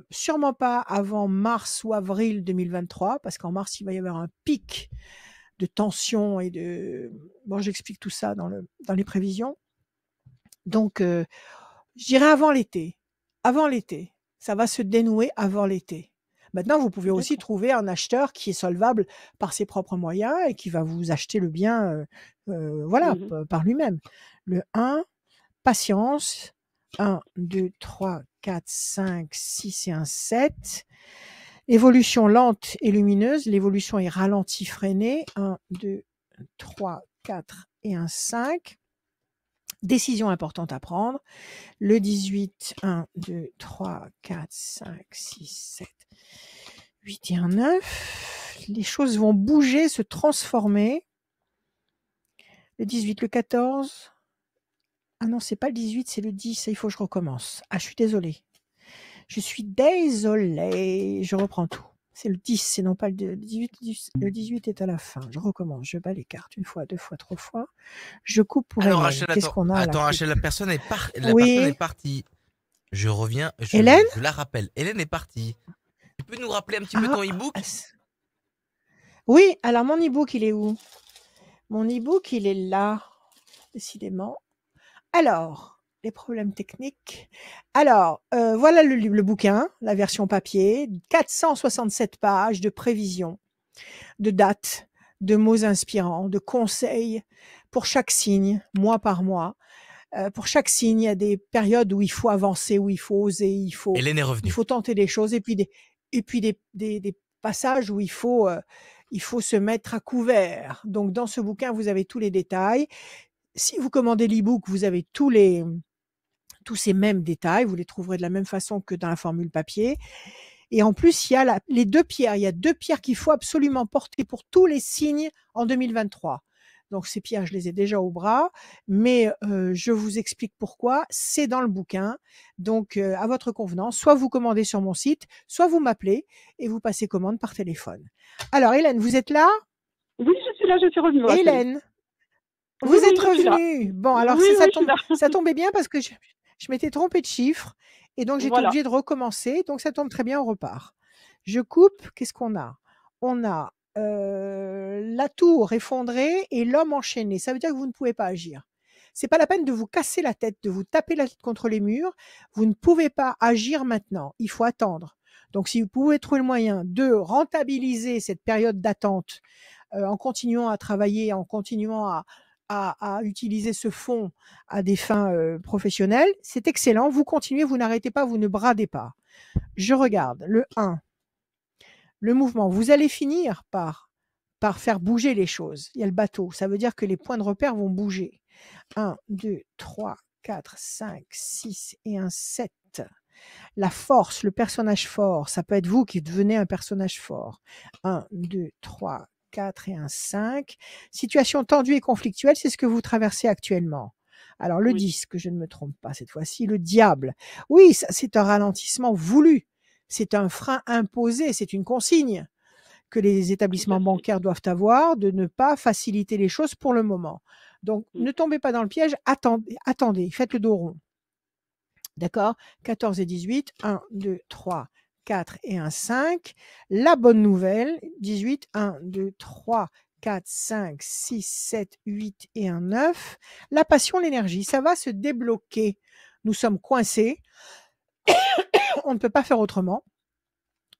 Sûrement pas avant mars ou avril 2023, parce qu'en mars, il va y avoir un pic de tension et de... Bon, j'explique tout ça dans les prévisions. Donc, je dirais avant l'été. Avant l'été. Ça va se dénouer avant l'été. Maintenant, vous pouvez aussi D'accord. trouver un acheteur qui est solvable par ses propres moyens et qui va vous acheter le bien, voilà, Mhm. par lui-même. Le 1, patience. 1, 2, 3, 4, 5, 6 et un 7. Évolution lente et lumineuse. L'évolution est ralentie, freinée. 1, 2, 3, 4 et un 5. Décision importante à prendre. Le 18, 1, 2, 3, 4, 5, 6, 7, 8 et un 9. Les choses vont bouger, se transformer. Le 18, le 14. Ah non, c'est pas le 18, c'est le 10. Il faut que je recommence. Ah, je suis désolée. Je suis désolée. Je reprends tout. C'est le 10, c'est non pas le 18. Le 18 est à la fin. Je recommence. Je bats les cartes une fois, deux fois, trois fois. Je coupe pour Alors Hélène. Rachel, Qu'est-ce qu'on a à la attends coupe? Rachel, la personne est Oui. partie. Je reviens, Hélène? je la rappelle. Hélène est partie. Tu peux nous rappeler un petit peu Ah, ton e-book? oui, alors mon e-book, il est où? Mon e-book, il est là, décidément. Alors, les problèmes techniques. Alors, voilà le bouquin, la version papier, 467 pages de prévisions, de dates, de mots inspirants, de conseils pour chaque signe, mois par mois. Pour chaque signe, il y a des périodes où il faut avancer, où il faut oser, il Hélène est revenue. faut tenter des choses, et puis des passages où il faut se mettre à couvert. Donc, dans ce bouquin, vous avez tous les détails. Si vous commandez l'e-book, vous avez tous ces mêmes détails. Vous les trouverez de la même façon que dans la formule papier. Et en plus, il y a les 2 pierres. Il y a 2 pierres qu'il faut absolument porter pour tous les signes en 2023. Donc ces pierres, je les ai déjà au bras, mais je vous explique pourquoi. C'est dans le bouquin. Donc à votre convenance, soit vous commandez sur mon site, soit vous m'appelez et vous passez commande par téléphone. Alors Hélène, vous êtes là? Oui, je suis là, je suis revenue. Rachel. Hélène, Oui, vous oui, êtes je suis là. revenue. Bon, alors Oui, oui, je suis là. ça tombait bien parce que je m'étais trompée de chiffre et donc j'étais Voilà. obligée de recommencer. Donc ça tombe très bien, on repart. Je coupe. Qu'est-ce qu'on a? On a la tour effondrée et l'homme enchaîné. Ça veut dire que vous ne pouvez pas agir. C'est pas la peine de vous casser la tête, de vous taper la tête contre les murs. Vous ne pouvez pas agir maintenant. Il faut attendre. Donc, si vous pouvez trouver le moyen de rentabiliser cette période d'attente en continuant à travailler, en continuant à utiliser ce fonds à des fins professionnelles, c'est excellent. Vous continuez, vous n'arrêtez pas, vous ne bradez pas. Je regarde le 1, le mouvement. Vous allez finir par faire bouger les choses. Il y a le bateau, ça veut dire que les points de repère vont bouger. 1, 2, 3, 4, 5, 6 et un 7. La force, le personnage fort, ça peut être vous qui devenez un personnage fort. 1, 2, 3, 4 et un 5. Situation tendue et conflictuelle, c'est ce que vous traversez actuellement. Alors le 10, que je ne me trompe pas cette fois-ci, le diable. Oui, c'est un ralentissement voulu. C'est un frein imposé, c'est une consigne que les établissements bancaires doivent avoir de ne pas faciliter les choses pour le moment. Donc, ne tombez pas dans le piège, attendez, faites le dos rond. D'accord? 14 et 18, 1, 2, 3, 4 et un 5. La bonne nouvelle, 18, 1, 2, 3, 4, 5, 6, 7, 8 et un 9. La passion, l'énergie, ça va se débloquer. Nous sommes coincés. On ne peut pas faire autrement.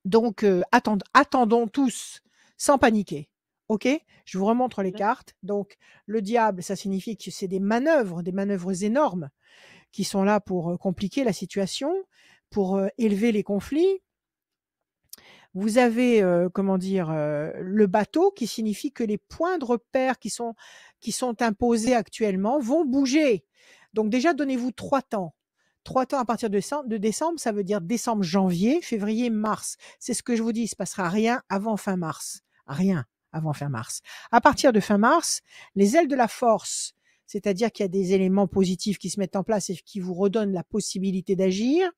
Donc, attendons tous, sans paniquer. OK? Je vous remontre les cartes. Donc, le diable, ça signifie que c'est des manœuvres énormes qui sont là pour compliquer la situation, pour élever les conflits. Vous avez, le bateau qui signifie que les points de repère qui sont imposés actuellement vont bouger. Donc déjà, donnez-vous 3 temps. 3 temps à partir de décembre, ça veut dire décembre, janvier, février, mars. C'est ce que je vous dis, il ne se passera rien avant fin mars. Rien avant fin mars. À partir de fin mars, les ailes de la force, c'est-à-dire qu'il y a des éléments positifs qui se mettent en place et qui vous redonnent la possibilité d'agir.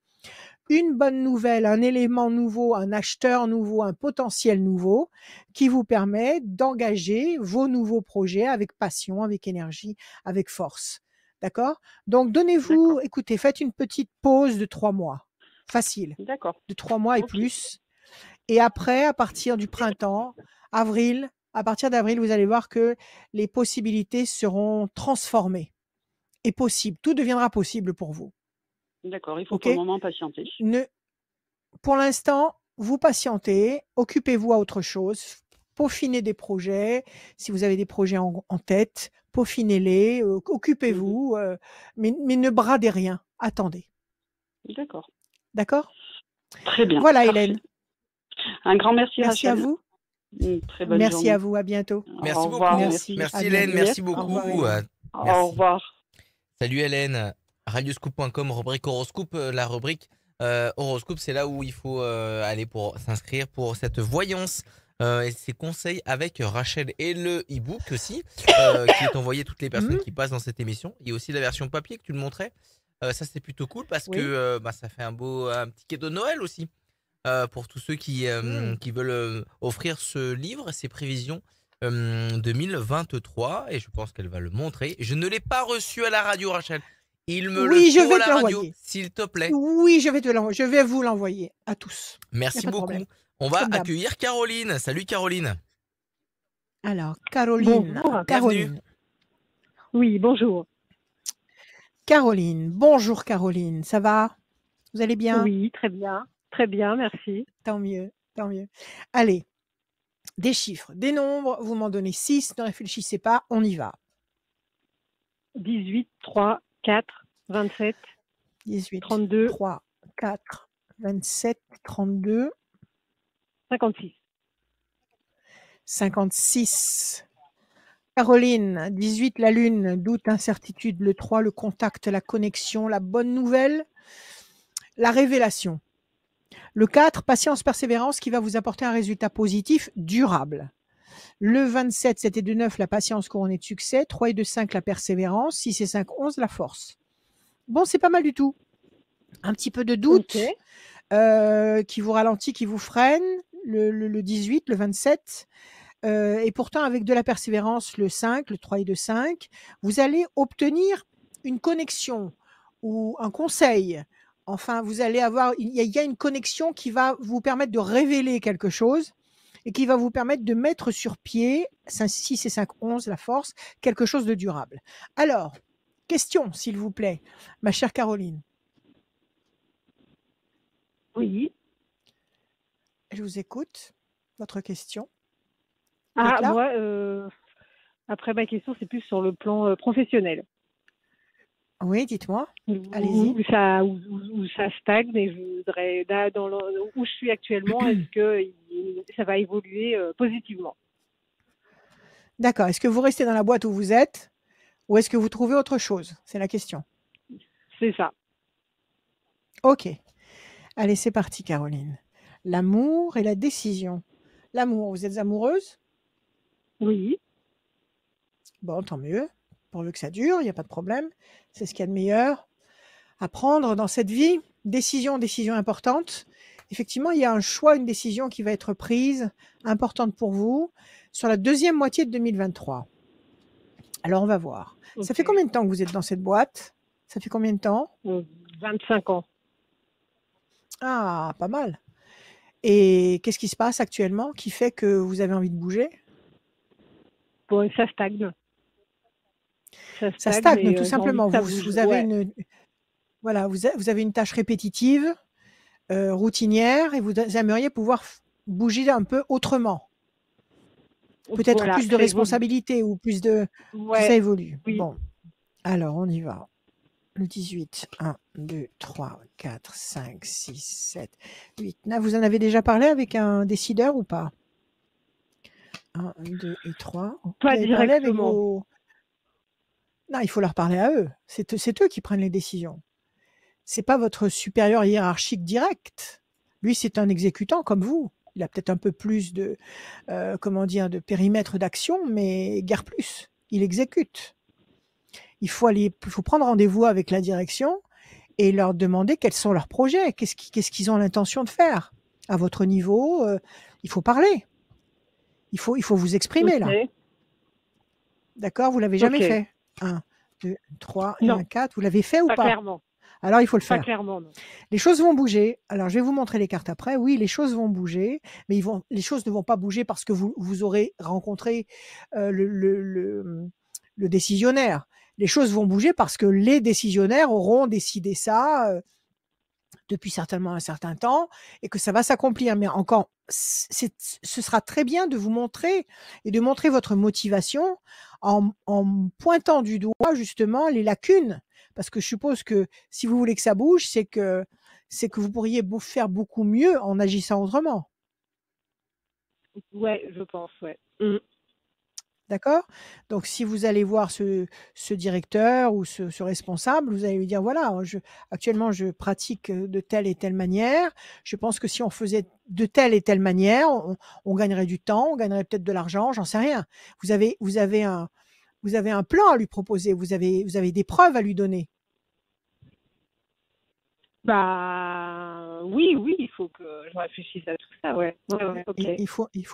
Une bonne nouvelle, un élément nouveau, un acheteur nouveau, un potentiel nouveau qui vous permet d'engager vos nouveaux projets avec passion, avec énergie, avec force. D'accord? Donc, donnez-vous, écoutez, faites une petite pause de 3 mois. Facile. D'accord. De 3 mois et plus. Et après, à partir du printemps, avril, à partir d'avril, vous allez voir que les possibilités seront transformées et possibles. Tout deviendra possible pour vous. D'accord, il faut pour le moment patienter. Pour l'instant, vous patientez, occupez-vous à autre chose, peaufinez des projets. Si vous avez des projets en tête, peaufinez-les, occupez-vous, mais ne bradez rien. Attendez. D'accord. D'accord? Très bien. Voilà, parfait. Hélène. Un grand merci, Merci Rachel. à vous. Une très bonne Merci journée. à vous. À bientôt. Merci Au beaucoup. revoir, Merci. Merci À Hélène, bientôt. merci Au beaucoup. revoir, Hélène. Merci. Au revoir. Salut Hélène, radioscoop.com, rubrique horoscope. La rubrique horoscope, c'est là où il faut aller pour s'inscrire pour cette voyance et ses conseils avec Rachel et le e-book aussi, qui est envoyé à toutes les personnes qui passent dans cette émission. Il y a aussi la version papier que tu le montrais. Ça, c'est plutôt cool parce que ça fait un petit cadeau de Noël aussi pour tous ceux qui veulent offrir ce livre, ces prévisions 2023, et je pense qu'elle va le montrer. Je ne l'ai pas reçu à la radio, Rachel. Il me le Oui, je faut vais à te la radio, l'envoyer. s'il te plaît. Oui, je vais vous l'envoyer à tous. Merci pas de beaucoup. problème. On va Comme d'hab. accueillir Caroline. Salut Caroline. Alors, Caroline. Bonjour. Caroline. Oui, bonjour. Caroline. Bonjour Caroline. Ça va? Vous allez bien? Oui, très bien. Très bien, merci. Tant mieux, tant mieux. Allez, des chiffres, des nombres, vous m'en donnez 6, ne réfléchissez pas, on y va. 18, 3, 4, 27, 18, 32, 3, 4, 27, 32, 56. 56. Caroline, 18, la lune, doute, incertitude, le 3, le contact, la connexion, la bonne nouvelle, la révélation. Le 4, patience, persévérance qui va vous apporter un résultat positif durable. Le 27, 7 et 2, 9, la patience couronnée de succès. 3 et 2, 5, la persévérance. 6 et 5, 11, la force. Bon, c'est pas mal du tout. Un petit peu de doute qui vous ralentit, qui vous freine. Le 18, le 27. Et pourtant, avec de la persévérance, le 5, le 3 et 2, 5, vous allez obtenir une connexion ou un conseil. Enfin, vous allez avoir, il y a une connexion qui va vous permettre de révéler quelque chose et qui va vous permettre de mettre sur pied, 6 et 5, 11, la force, quelque chose de durable. Alors, question, s'il vous plaît, ma chère Caroline. Oui. Je vous écoute. Votre question. Vous êtes Ah, là? moi, après ma question, c'est plus sur le plan professionnel. Oui, dites-moi. Où, Allez-y. où ça stagne et je voudrais, là, où je suis actuellement, est-ce que ça va évoluer positivement? D'accord. Est-ce que vous restez dans la boîte où vous êtes ou est-ce que vous trouvez autre chose? C'est la question. C'est ça. Ok. Allez, c'est parti, Caroline. L'amour et la décision. L'amour, vous êtes amoureuse? Oui. Bon, tant mieux. Pourvu que ça dure, il n'y a pas de problème. C'est ce qu'il y a de meilleur à prendre dans cette vie. Décision importante. Effectivement, il y a un choix, une décision qui va être prise, importante pour vous, sur la deuxième moitié de 2023. Alors, on va voir. Ça fait Ok. combien de temps que vous êtes dans cette boîte? Ça fait combien de temps? 25 ans. Ah, pas mal. Et qu'est-ce qui se passe actuellement qui fait que vous avez envie de bouger? Bon, ça stagne. Ça Ça stagne stagne, et tout j'ai envie simplement. que ça Vous, bouge. vous avez Ouais. une, voilà, vous avez une tâche répétitive, routinière, et vous aimeriez pouvoir bouger un peu autrement. Peut-être Voilà, plus que de ça évolue. responsabilités ou plus de... que ça Ouais, évolue. oui. Bon, alors on y va. Le 18, 1, 2, 3, 4, 5, 6, 7, 8, 9. Vous en avez déjà parlé avec un décideur ou pas? 1, 2 et 3. Vous Pas avez parlé avec directement. vos... Non, il faut leur parler à eux. C'est eux qui prennent les décisions. C'est pas votre supérieur hiérarchique direct. Lui, c'est un exécutant comme vous. Il a peut-être un peu plus de, comment dire, de périmètre d'action, mais guère plus. Il exécute. Il faut prendre rendez-vous avec la direction et leur demander quels sont leurs projets, qu'est-ce qu'ils ont l'intention de faire. À votre niveau, il faut parler. Il faut vous exprimer là. Ok. D'accord? Vous l'avez jamais Ok. fait. 1, 2, 3 et Non, 1, 4. Vous l'avez fait ou pas pas? clairement. Alors, il faut le Pas faire. clairement, non. Les choses vont bouger. Alors, je vais vous montrer les cartes après. Oui, les choses vont bouger, mais les choses ne vont pas bouger parce que vous aurez rencontré le décisionnaire. Les choses vont bouger parce que les décisionnaires auront décidé ça depuis certainement un certain temps et que ça va s'accomplir. Mais encore, ce sera très bien de vous montrer et de montrer votre motivation en pointant du doigt justement les lacunes. Parce que je suppose que si vous voulez que ça bouge, c'est que vous pourriez faire beaucoup mieux en agissant autrement. Ouais, je pense, ouais. D'accord? Donc, si vous allez voir ce directeur ou ce responsable, vous allez lui dire: «Voilà, actuellement, je pratique, de telle et telle manière. Je pense que si on faisait de telle et telle manière, on gagnerait du temps, on gagnerait peut-être de l'argent», j'en sais rien. Vous avez un plan à lui proposer, vous avez des preuves à lui donner. Bah, oui, il faut que je réfléchisse à tout ça, ouais. Ouais, ok. Il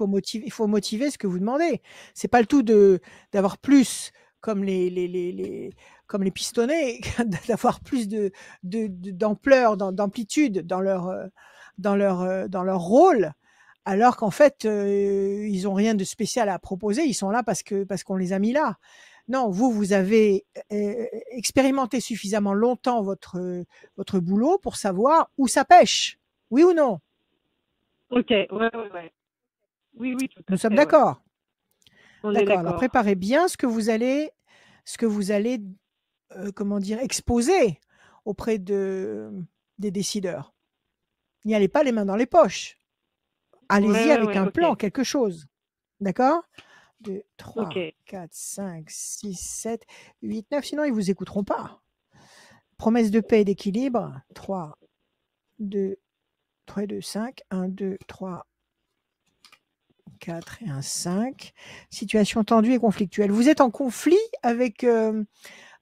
faut motiver ce que vous demandez. C'est pas le tout d'avoir plus comme comme les pistonnets, d'avoir plus d'ampleur, d'amplitude dans leur rôle, alors qu'en fait, ils ont rien de spécial à proposer. Ils sont là parce qu'on les a mis là. Non, vous avez, expérimenté suffisamment longtemps votre boulot pour savoir où ça pêche. Oui ou non? Ok, ouais. Oui, tout Nous à sommes fait, ouais. d'accord? On est D'accord, alors d'accord. préparez bien ce que vous allez, comment dire? Exposer auprès des décideurs. N'y allez pas les mains dans les poches. Allez-y avec Ouais, un plan, ok. quelque chose. D'accord? 2, 3, Ok. 4, 5, 6, 7, 8, 9, sinon ils vous écouteront pas. Promesse de paix et d'équilibre. 3, 2, 2, 5. 1, 2, 3, 4 et un 5. Situation tendue et conflictuelle. Vous êtes en conflit avec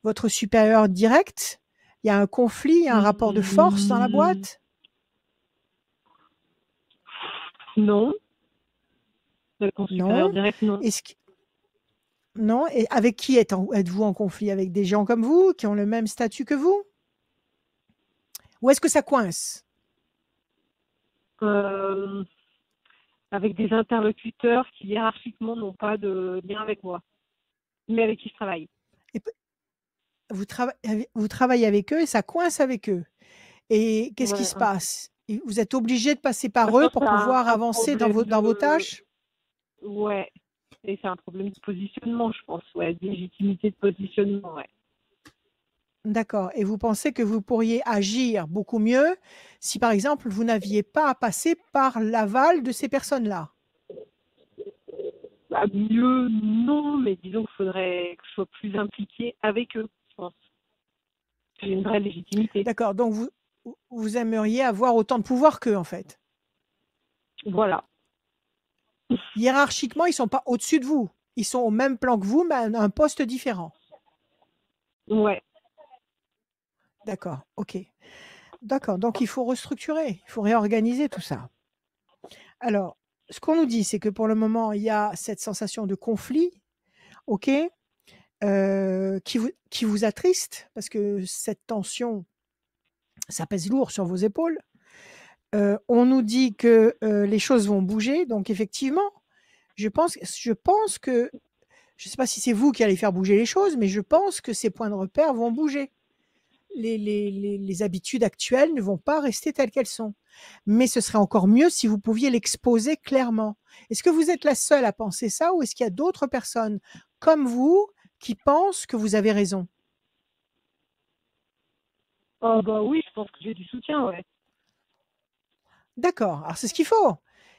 votre supérieur direct? Il y a un conflit, il y a un rapport de force dans la boîte? Non. Le Non? supérieur direct, non. Est-ce que... Non? Et avec qui êtes-vous en conflit? Avec des gens comme vous, qui ont le même statut que vous? Ou est-ce que ça coince? Avec des interlocuteurs qui hiérarchiquement n'ont pas de lien avec moi, mais avec qui je travaille. Et vous travaillez avec eux et ça coince avec eux. Et qu'est-ce qui Ouais, se passe? Vous êtes obligé de passer par Je eux pense pour que c'est pouvoir un avancer dans problème vos de... tâches? Ouais. Et c'est un problème de positionnement, je pense. Ouais, de légitimité de positionnement, ouais. D'accord. Et vous pensez que vous pourriez agir beaucoup mieux si, par exemple, vous n'aviez pas à passer par l'aval de ces personnes-là? Bah, mieux, non, mais disons qu'il faudrait que je sois plus impliquée avec eux, je pense. J'ai une vraie légitimité. D'accord. Donc, vous aimeriez avoir autant de pouvoir qu'eux, en fait. Voilà. Hiérarchiquement, ils ne sont pas au-dessus de vous. Ils sont au même plan que vous, mais à un poste différent. Ouais. D'accord. OK. D'accord. Donc, il faut restructurer. Il faut réorganiser tout ça. Alors, ce qu'on nous dit, c'est que pour le moment, il y a cette sensation de conflit, OK, qui vous attriste parce que cette tension, ça pèse lourd sur vos épaules. On nous dit que, les choses vont bouger, donc effectivement, je pense que je ne sais pas si c'est vous qui allez faire bouger les choses, mais je pense que ces points de repère vont bouger. Les habitudes actuelles ne vont pas rester telles qu'elles sont. Mais ce serait encore mieux si vous pouviez l'exposer clairement. Est-ce que vous êtes la seule à penser ça ou est-ce qu'il y a d'autres personnes comme vous qui pensent que vous avez raison? Oh, bah oui, je pense que j'ai du soutien, ouais. D'accord, alors c'est ce qu'il faut.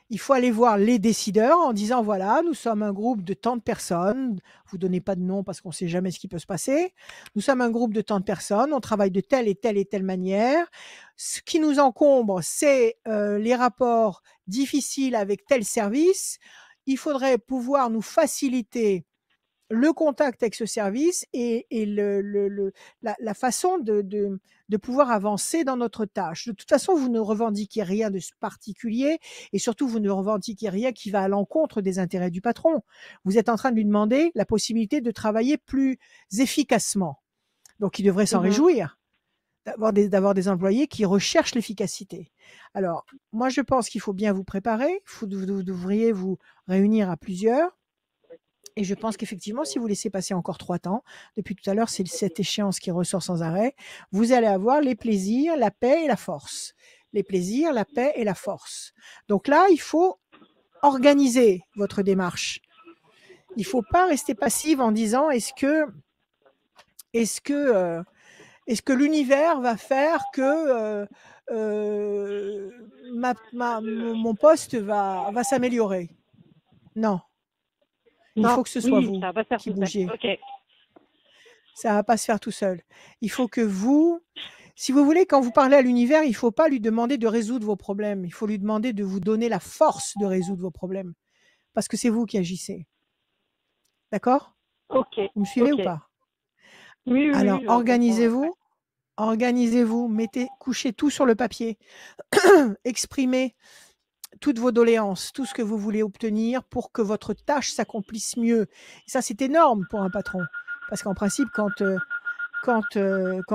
Il faut aller voir les décideurs en disant: «Voilà, nous sommes un groupe de tant de personnes». Vous donnez pas de nom parce qu'on ne sait jamais ce qui peut se passer. «Nous sommes un groupe de tant de personnes, on travaille de telle et telle manière. Ce qui nous encombre, c'est, les rapports difficiles avec tel service. Il faudrait pouvoir nous faciliter le contact avec ce service et la façon de pouvoir avancer dans notre tâche. De toute façon, vous ne revendiquez rien de particulier et surtout, vous ne revendiquez rien qui va à l'encontre des intérêts du patron. Vous êtes en train de lui demander la possibilité de travailler plus efficacement. Donc, il devrait s'en réjouir d'avoir des employés qui recherchent l'efficacité. Alors, moi, je pense qu'il faut bien vous préparer. Vous devriez vous réunir à plusieurs. Et je pense qu'effectivement, si vous laissez passer encore 3 temps, depuis tout à l'heure, c'est cette échéance qui ressort sans arrêt, vous allez avoir les plaisirs, la paix et la force. Les plaisirs, la paix et la force. Donc là, il faut organiser votre démarche. Il ne faut pas rester passive en disant: est-ce que l'univers va faire que mon poste va s'améliorer? Non. Il Non, faut que ce soit oui, vous ça va faire qui tout ça. bougez. Ok. Ça va pas se faire tout seul. Il faut que vous, si vous voulez, quand vous parlez à l'univers, il faut pas lui demander de résoudre vos problèmes. Il faut lui demander de vous donner la force de résoudre vos problèmes. Parce que c'est vous qui agissez. D'accord? Ok. Vous me suivez ou Ok. pas? Oui, oui, Alors, oui, je comprends. organisez-vous, couchez tout sur le papier. Exprimez toutes vos doléances, tout ce que vous voulez obtenir pour que votre tâche s'accomplisse mieux. Et ça, c'est énorme pour un patron. Parce qu'en principe, quand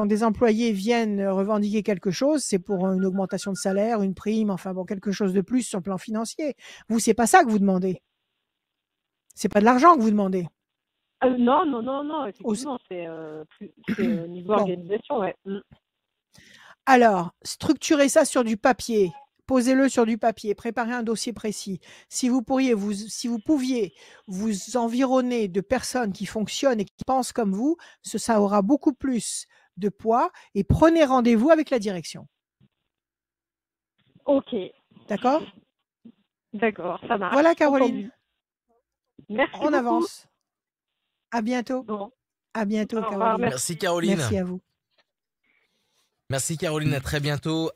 des employés viennent revendiquer quelque chose, c'est pour une augmentation de salaire, une prime, enfin bon, quelque chose de plus sur le plan financier. Vous, c'est pas ça que vous demandez. C'est pas de l'argent que vous demandez. Non, non, non, non, Au- effectivement, c'est au niveau Bon, organisation, ouais. alors, structurez ça sur du papier. Posez-le sur du papier, préparez un dossier précis. Si vous pouviez vous environner de personnes qui fonctionnent et qui pensent comme vous, ça aura beaucoup plus de poids et prenez rendez-vous avec la direction. Ok, D'accord? d'accord, ça marche. Voilà, Caroline, Entendu. Merci on beaucoup. avance. À bientôt. Bon, À bientôt, au revoir, Caroline. Merci Caroline. Merci à vous. Merci Caroline, à très bientôt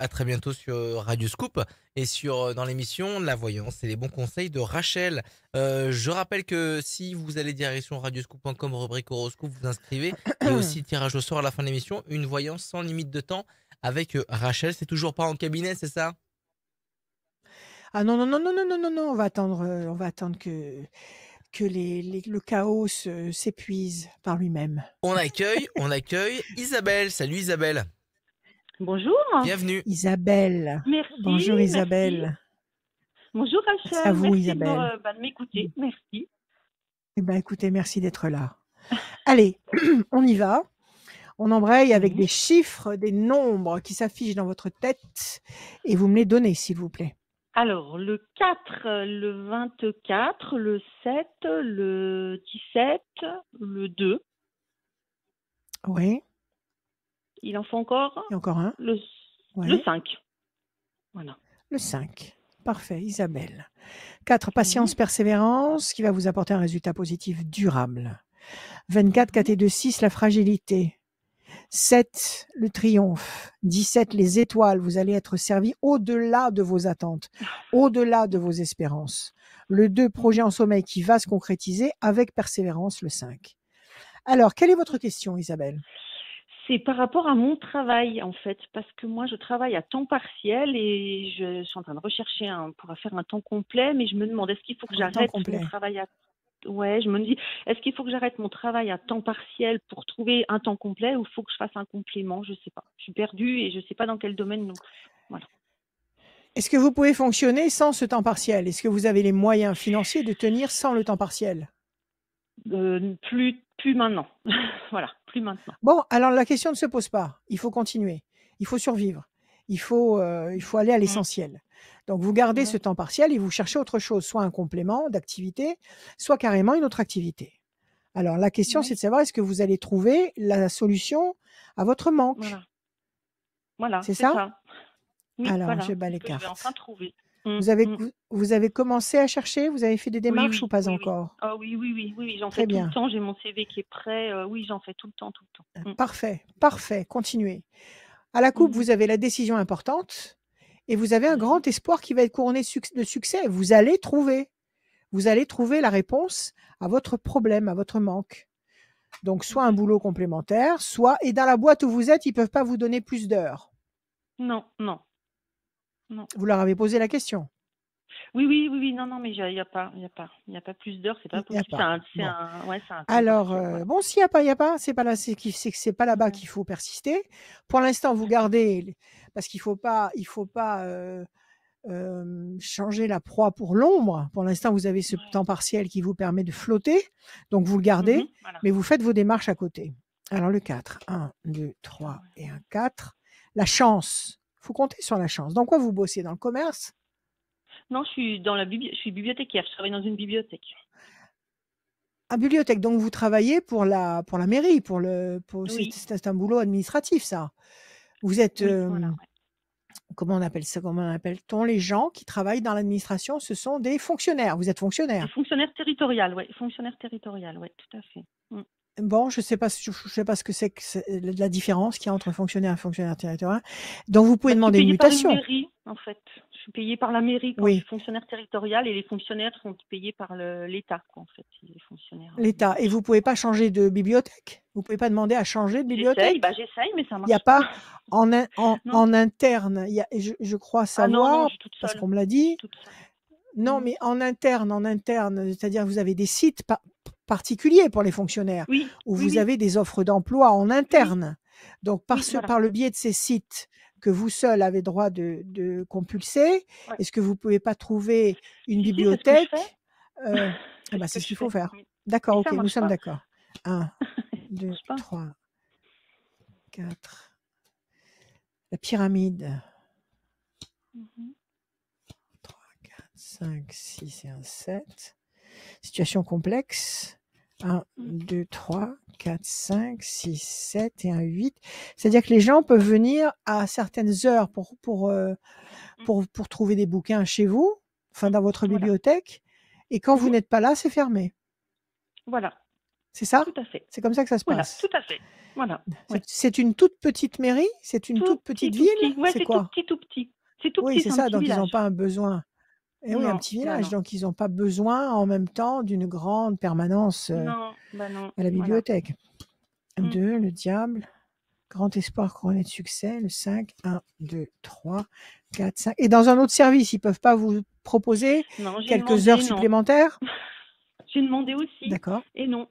sur Radio Scoop et sur dans l'émission La Voyance et les bons conseils de Rachel. Je rappelle que si vous allez direction radioscoop.com, rubrique horoscope, vous inscrivez. Il y a aussi tirage au sort à la fin de l'émission, une voyance sans limite de temps avec Rachel. C'est toujours pas en cabinet, c'est ça? Ah non, non, non, non, non, non, non, non, on va attendre que le chaos s'épuise par lui-même. On accueille Isabelle. Salut Isabelle. Bonjour. Bienvenue. Isabelle. Merci. Bonjour Isabelle. Merci. Bonjour C'est à Rachel. vous, Merci Isabelle. de m'écouter. Merci. Eh ben, écoutez, merci d'être là. Allez, on y va. On embraye avec Oui. des chiffres, des nombres qui s'affichent dans votre tête et vous me les donnez, s'il vous plaît. Alors, le 4, le 24, le 7, le 17, le 2. Oui, Il en faut encore et encore un. le Ouais. 5. Voilà. Le 5. Parfait, Isabelle. 4, Mhm. patience, persévérance, qui va vous apporter un résultat positif durable. 24, 4 et 2, 6, la fragilité. 7, le triomphe. 17, les étoiles. Vous allez être servi au-delà de vos attentes, au-delà de vos espérances. Le 2, projet en sommeil qui va se concrétiser avec persévérance, le 5. Alors, quelle est votre question, Isabelle? C'est par rapport à mon travail, en fait, parce que moi, je travaille à temps partiel et je suis en train de rechercher pour faire un temps complet, mais je me demande, est-ce qu'il faut que En temps j'arrête complet. mon travail à... Ouais, je me dis, est-ce qu'il faut que j'arrête mon travail à temps partiel pour trouver un temps complet ou il faut que je fasse un complément? Je sais pas. Je suis perdue et je sais pas dans quel domaine non plus. Voilà. Est-ce que vous pouvez fonctionner sans ce temps partiel? Est-ce que vous avez les moyens financiers de tenir sans le temps partiel? Plus maintenant. Voilà, plus maintenant. Bon, alors la question ne se pose pas. Il faut continuer. Il faut survivre. Il faut aller à l'essentiel. Donc, vous gardez Ouais. ce temps partiel et vous cherchez autre chose, soit un complément d'activité, soit carrément une autre activité. Alors, la question, Ouais. c'est de savoir est-ce que vous allez trouver la solution à votre manque. Voilà. Voilà, C'est c'est ça? ça. Oui, Alors, voilà. je bats C'est les ce que je vais enfin cartes. trouver. Vous avez commencé à chercher? Vous avez fait des Oui, démarches ou oui, pas oui, oui. encore? Ah oui, j'en Très fais tout le bien. temps. J'ai mon CV qui est prêt. Oui, j'en fais tout le temps, tout le temps. Parfait, parfait. Continuez. À la coupe, vous avez la décision importante et vous avez un grand espoir qui va être couronné de succès. Vous allez trouver la réponse à votre problème, à votre manque. Donc, soit un boulot complémentaire, soit, et dans la boîte où vous êtes, ils ne peuvent pas vous donner plus d'heures. Non. Vous leur avez posé la question. Oui, non, mais il n'y a pas plus d'heures, c'est pas Il n'y a possible. pas. C'est Bon. un temps Alors, partiel, voilà. bon, s'il n'y a pas, c'est pas là, c'est que c'est pas là-bas qu'il faut persister. Pour l'instant, vous gardez, parce qu'il faut pas changer la proie pour l'ombre. Pour l'instant, vous avez ce temps partiel qui vous permet de flotter, donc vous le gardez, Voilà. mais vous faites vos démarches à côté. Alors le 4, 1, 2, 3 et un 4. La chance, il faut compter sur la chance. Dans quoi vous bossez? Dans le commerce? Non, je suis bibliothécaire, je travaille dans une bibliothèque. À bibliothèque, donc vous travaillez pour la mairie, Oui. c'est un boulot administratif, ça. Vous êtes, Oui, voilà. comment on appelle ça? Comment appelle-t-on les gens qui travaillent dans l'administration? Ce sont des fonctionnaires. Vous êtes fonctionnaire. Fonctionnaire territorial, oui. Fonctionnaire territorial, oui, tout à fait. Bon, je sais pas ce que c'est la différence qu'il y a entre fonctionnaire et fonctionnaire territorial. Donc, vous pouvez demander une mutation. Je suis payée par une mairie, en fait. Je suis payée par la mairie quand je suis fonctionnaire territorial et les fonctionnaires sont payés par l'État, en fait. Les fonctionnaires. L'État. Et vous pouvez pas changer de bibliothèque? Vous pouvez pas demander à changer de bibliothèque? J'essaye, mais ça marche. Il n'y a pas en interne. Je crois savoir, parce qu'on me l'a dit. Non, mais en interne, c'est-à-dire vous avez des sites particuliers pour les fonctionnaires, où vous avez des offres d'emploi en interne. Donc, par le biais de ces sites que vous seul avez droit de compulser, est-ce que vous ne pouvez pas trouver une bibliothèque? C'est ce qu'il faut faire. D'accord, ok, nous sommes d'accord. 1, 2, 3, 4. La pyramide. 3, 4, 5, 6 et un 7. Situation complexe. 1, 2, 3, 4, 5, 6, 7 et un 8. C'est-à-dire que les gens peuvent venir à certaines heures pour trouver des bouquins chez vous, enfin dans votre bibliothèque, et quand vous n'êtes pas là, c'est fermé. Voilà. C'est ça? Tout à fait. C'est comme ça que ça se passe. Tout à fait. Voilà. C'est une toute petite mairie? C'est une toute petite ville? Ouais, c'est quoi? tout petit. C'est tout oui, petit, c'est ça, donc village. ils n'ont pas un besoin. Et oui, un petit village, donc ils n'ont pas besoin en même temps d'une grande permanence à la bibliothèque. 2, le diable, grand espoir couronné de succès, le 5, 1, 2, 3, 4, 5. Et dans un autre service, ils ne peuvent pas vous proposer quelques heures supplémentaires? J'ai demandé aussi. D'accord. Et non.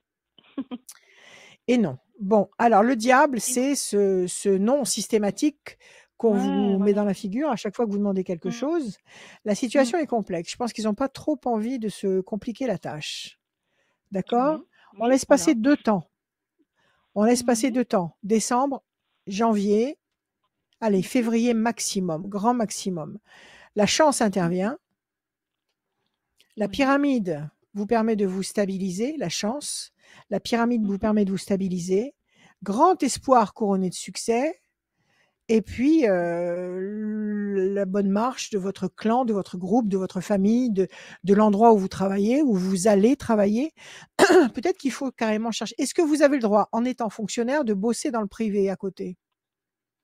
Et non. Bon, alors le diable, c'est ce nom systématique qu'on vous met dans la figure à chaque fois que vous demandez quelque chose. La situation est complexe. Je pense qu'ils n'ont pas trop envie de se compliquer la tâche. D'accord? On laisse passer 2 temps. On laisse passer Mhm. 2 temps. Décembre, janvier, allez, février maximum, grand maximum. La chance intervient. La Oui. pyramide vous permet de vous stabiliser, la chance. La pyramide vous Mhm. permet de vous stabiliser. Grand espoir couronné de succès. Et puis, la bonne marche de votre clan, de votre groupe, de votre famille, de l'endroit où vous travaillez, où vous allez travailler. Peut-être qu'il faut carrément chercher. Est-ce que vous avez le droit, en étant fonctionnaire, de bosser dans le privé à côté?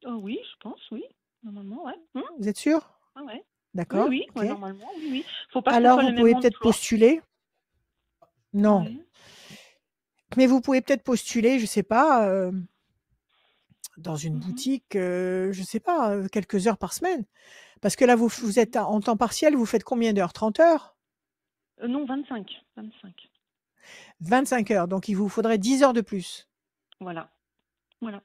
Oh oui, je pense, oui. Normalement, ouais. Vous êtes sûr? Ah ouais. Oui, D'accord, oui, ouais, OK. normalement, oui, oui. Faut pas que ce Alors soit vous le même pouvez peut-être emploi. postuler. Non, Ouais. mais vous pouvez peut-être postuler, je sais pas, dans une Mhm. boutique, je sais pas, quelques heures par semaine. Parce que là, vous êtes en temps partiel, vous faites combien d'heures? 30 heures? Non, 25. 25. 25 heures, donc il vous faudrait 10 heures de plus. Voilà. Voilà.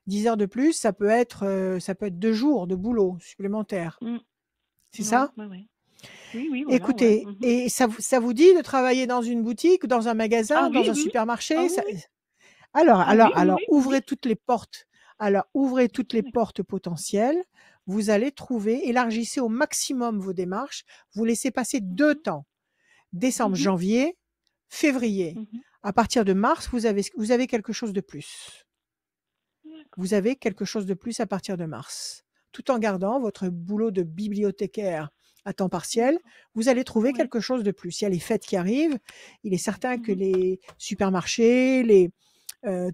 10 heures de plus, ça peut être 2 jours de boulot supplémentaires. Mm. C'est Ouais, ça? ouais, ouais. Oui, oui, voilà, ouais. Écoutez, Mhm. et ça vous dit de travailler dans une boutique, dans un Ah magasin, oui, dans un oui, oui. Ah supermarché? oui, Ça oui. alors Ah oui, alors oui, alors oui, oui. ouvrez toutes les portes. Alors ouvrez toutes les D'accord. portes potentielles. Vous allez trouver, élargissez au maximum vos démarches. Vous laissez passer 2 Mhm. temps. Décembre, Mhm. janvier, février. Mhm. À partir de mars, vous avez quelque chose de plus. D'accord. Vous avez quelque chose de plus à partir de mars. Tout en gardant votre boulot de bibliothécaire à temps partiel, D'accord. vous allez trouver Ouais. quelque chose de plus. Il y a les fêtes qui arrivent. Il est certain que Mhm. les supermarchés,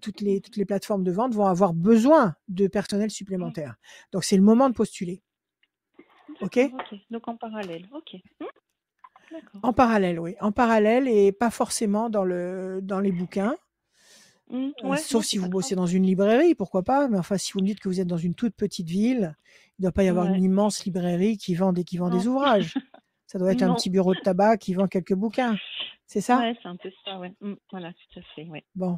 toutes les plateformes de vente vont avoir besoin de personnel Ouais. supplémentaire. Donc c'est le moment de postuler. OK? D'accord, ok. Donc en parallèle, ok. D'accord. En parallèle, oui. En parallèle et pas forcément dans les bouquins. Ouais, Sauf non, si c'est pas vous grave. bossez dans une librairie, pourquoi pas? Mais enfin, si vous me dites que vous êtes dans une toute petite ville, il ne doit pas y avoir une Ouais. immense librairie qui vend des Non. ouvrages. Ça doit être un Non. petit bureau de tabac qui vend quelques bouquins. C'est ça? Ouais, c'est un peu ça, ouais. Voilà, tout à fait, ouais. Bon.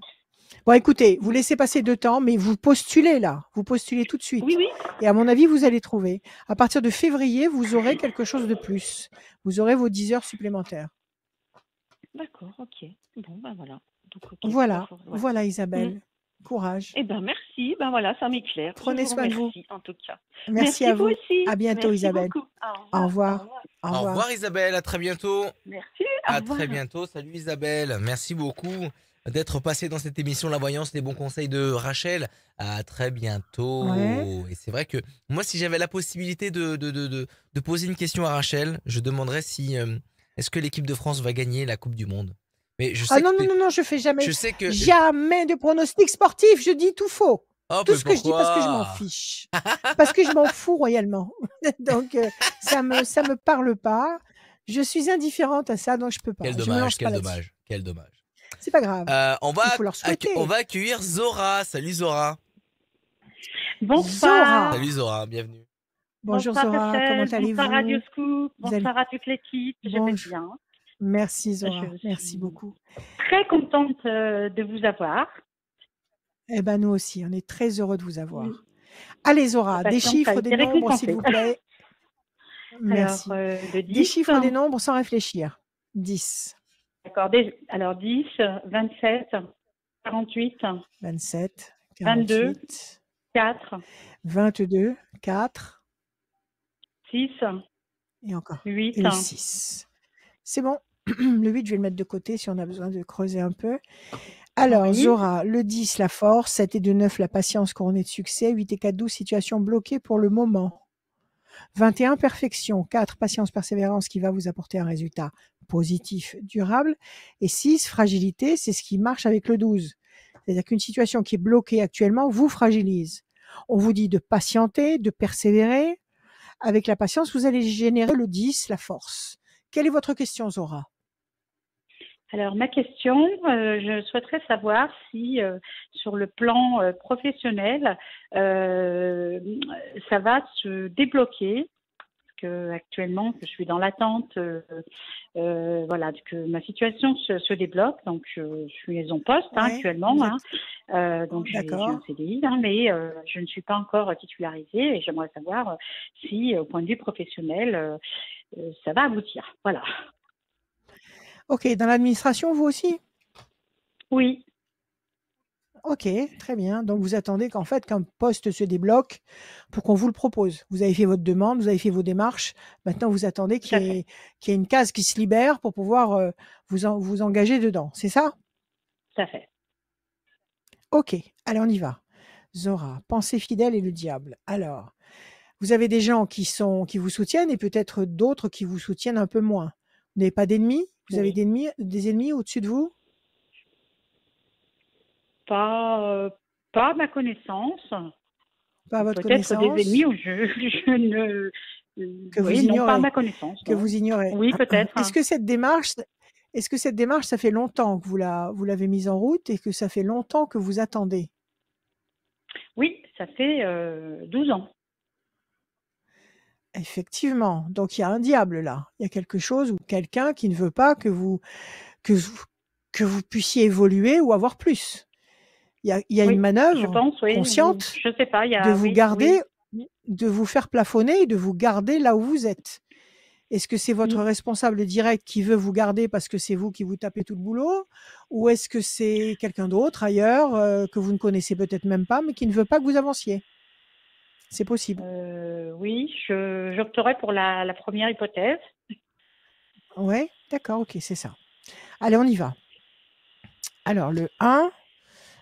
Bon, écoutez, vous Mm. laissez passer 2 temps, mais vous postulez là. Vous postulez tout de Oui, suite. oui. Et à mon avis, vous allez trouver. À partir de février, vous aurez quelque chose de plus. Vous aurez vos 10 heures supplémentaires. D'accord, ok. Bon, ben voilà. Donc, ok, faut pas Voilà, ouais. voilà Mm. Isabelle. Courage. Eh ben merci, ben voilà, ça m'éclaire. Je Prenez vous soin de vous. remercie en tout cas. Merci Merci à vous vous. aussi. À bientôt Merci Isabelle. beaucoup. Au Au revoir. Au revoir. revoir. Au Au revoir. revoir Isabelle, à très bientôt. Merci. Au À revoir. très bientôt. Salut Isabelle. Merci beaucoup d'être passée dans cette émission La Voyance, les bons conseils de Rachel. À très Ouais. bientôt. Et c'est vrai que moi, si j'avais la possibilité de poser une question à Rachel, je demanderais si est-ce que l'équipe de France va gagner la Coupe du Monde. Mais je Ah sais que non, non, non, non, je fais je sais que jamais de pronostic sportif. Je dis tout faux. oh Tout mais ce que je dis parce que je m'en pourquoi? fiche. Parce que je m'en fous royalement. Donc, ça me parle pas. Je suis indifférente à ça, donc je peux pas. Quel Je me dommage, lance pas quel là-dessus. dommage, quel dommage. C'est pas grave. On Il va faut leur on souhaiter. va accueillir Zora. Salut Zora. Bonsoir. Salut Zora. Zora, bienvenue. Bonjour Bonsoir Zora, comment Rachel, bonsoir Radio allez-vous? Scoop, Vous allez bonsoir à toute l'équipe, je vais Bonjour. bien. Merci Je Zora, merci suis beaucoup. très contente de vous avoir. Eh ben nous aussi, on est très heureux de vous avoir. Allez Zora, La des patience a chiffres, des été nombres s'il récompensée. vous plaît. Alors, Merci. le Des 10, chiffres, des nombres sans réfléchir. 10, d'accord, alors 10, 27, 48, 27, 22, 48, 4, 22, 4 6, et encore. 8, Et le 6. C'est bon. Le 8, je vais le mettre de côté si on a besoin de creuser un peu. Alors, oui, Zora, le 10, la force, 7 et 2, 9, la patience couronnée de succès, 8 et 4, 12, situation bloquée pour le moment. 21, perfection, 4, patience, persévérance qui va vous apporter un résultat positif, durable. Et 6, fragilité, c'est ce qui marche avec le 12. C'est-à-dire qu'une situation qui est bloquée actuellement vous fragilise. On vous dit de patienter, de persévérer. Avec la patience, vous allez générer le 10, la force. Quelle est votre question, Zora? alors ma question, je souhaiterais savoir si sur le plan professionnel, ça va se débloquer. Que actuellement, je suis dans l'attente, voilà, que ma situation se débloque. Donc, je suis en poste Ouais, actuellement, vous hein. êtes Donc j'ai un d'accord. CDI, hein, mais je ne suis pas encore titularisée et j'aimerais savoir si, au point de vue professionnel, ça va aboutir. Voilà. Ok, dans l'administration, vous aussi? Oui, OK, très bien. Donc vous attendez qu'en fait qu'un poste se débloque pour qu'on vous le propose. Vous avez fait votre demande, vous avez fait vos démarches. Maintenant, vous attendez Tout à fait. qu'il y ait une case qui se libère pour pouvoir, vous engager dedans. C'est ça? Tout à fait. OK, allez, on y va. Zora, pensée fidèle et le diable. Alors, vous avez des gens qui vous soutiennent et peut-être d'autres qui vous soutiennent un peu moins. Vous n'avez pas d'ennemis? Vous avez Oui. des ennemis au-dessus de vous? Pas à ma connaissance. Pas à votre Peut-être des connaissance? ennemis où je ne. Que vous Oui, non, pas à ma ignorez? connaissance. Que Non. vous ignorez? Oui, peut-être. Est-ce que cette démarche, ça fait longtemps que vous l'avez mise en route et que ça fait longtemps que vous attendez? Oui, ça fait 12 ans. Effectivement, donc il y a un diable là. Il y a quelque chose ou quelqu'un qui ne veut pas que vous que vous puissiez évoluer ou avoir plus. Il y a une Oui, je manœuvre pense, oui. consciente Je sais pas, il y de a. vous Oui, garder, oui. de vous faire plafonner et de vous garder là où vous êtes. Est-ce que c'est votre Mm. responsable direct qui veut vous garder parce que c'est vous qui vous tapez tout le boulot? Ou est-ce que c'est quelqu'un d'autre ailleurs que vous ne connaissez peut-être même pas, mais qui ne veut pas que vous avanciez? C'est possible. Oui, j'opterais pour la première hypothèse. Ouais, d'accord, ok, c'est ça. Allez, on y va. Alors, le 1,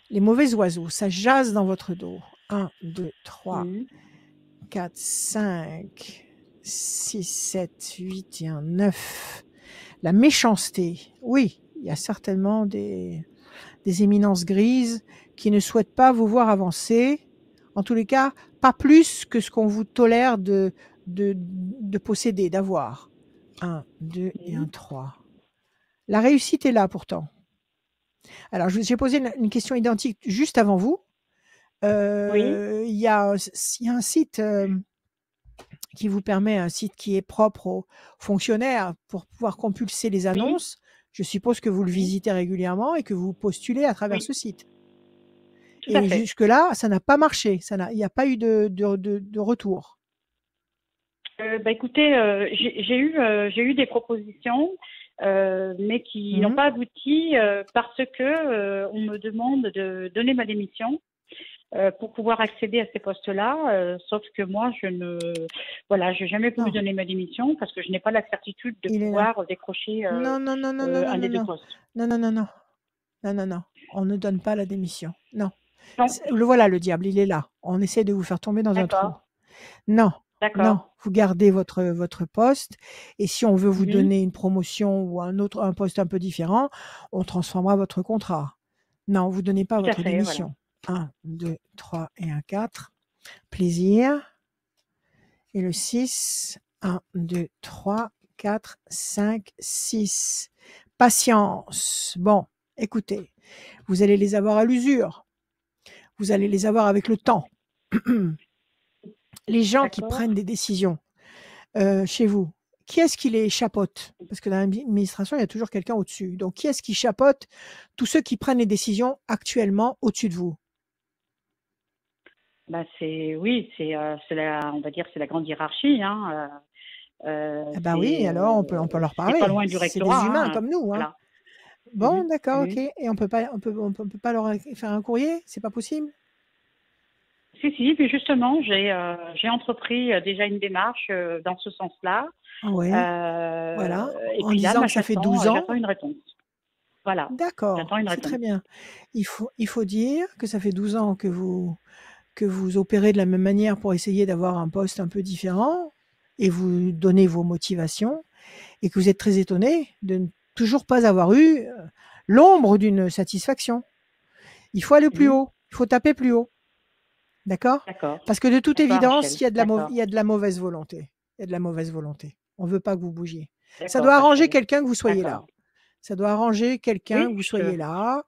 les mauvais oiseaux, ça jase dans votre dos. 1, 2, 3, Mm. 4, 5, 6, 7, 8 et 1, 9. La méchanceté. Oui, il y a certainement des éminences grises qui ne souhaitent pas vous voir avancer. En tous les cas, pas plus que ce qu'on vous tolère de posséder, d'avoir. 1, 2 et 1, 3. La réussite est là pourtant. Alors, j'ai posé une question identique juste avant vous. Oui. Il y a un site qui vous permet, un site qui est propre aux fonctionnaires pour pouvoir compulser les Oui. annonces. Je suppose que vous le Oui. visitez régulièrement et que vous postulez à travers Oui. ce site. Tout à Et fait. jusque-là, ça n'a pas marché. Il n'y a pas eu de retour. Écoutez, j'ai eu des propositions, mais qui n'ont Mhm. pas abouti parce que on me demande de donner ma démission pour pouvoir accéder à ces postes-là. Sauf que moi, je n'ai jamais voulu Non, donner ma démission parce que je n'ai pas la certitude de il est là. pouvoir décrocher Non, non, non, non, non, non, un non, des deux non. postes. Non, non, non, non. Non, non, non. On ne donne pas la démission. Non. Non, Le voilà, le diable, il est là. On essaie de vous faire tomber dans un trou. d'accord, Non, non. d'accord. Vous gardez votre poste. Et si on veut vous Mhm. donner une promotion ou un poste un peu différent, on transformera votre contrat. Non, vous ne donnez pas Tout à votre fait, voilà. démission. 1, 2, 3 et 1, 4. Plaisir. Et le 6. 1, 2, 3, 4, 5, 6. Patience. Bon, écoutez, vous allez les avoir à l'usure. Vous allez les avoir avec le temps. Les gens qui D'accord. prennent des décisions chez vous, qui est-ce qui les chapeaute? Parce que dans l'administration, il y a toujours quelqu'un au-dessus. Donc, qui est-ce qui chapeaute tous ceux qui prennent les décisions actuellement au-dessus de vous? On va dire, c'est la grande hiérarchie, hein. Ah bah oui, alors on peut leur C'est pas parler. loin du C'est des rectorat, humains hein. comme nous, hein. Voilà. Bon, Mhm. d'accord, ok. Mhm. Et on peut pas leur faire un courrier? C'est pas possible? Si, puis justement, j'ai entrepris déjà une démarche dans ce sens-là. Ah ouais, voilà. Et En puis là, disant que ça fait 12 ans. j'attends une réponse. Voilà, D'accord, j'attends une c'est réponse. très bien. Il faut dire que ça fait 12 ans que vous opérez de la même manière pour essayer d'avoir un poste un peu différent et vous donnez vos motivations et que vous êtes très étonné de ne toujours pas avoir eu l'ombre d'une satisfaction. Il faut aller plus Mhm. haut, il faut taper plus haut. D'accord? D'accord, Parce que de toute d'accord, évidence, Rachel. il y a D'accord, de la mauvaise volonté. Il y a de la mauvaise volonté. On ne veut pas que vous bougiez. Ça d'accord, doit arranger Rachel. quelqu'un que vous soyez là. D'accord. Ça doit arranger quelqu'un que Oui, vous soyez là.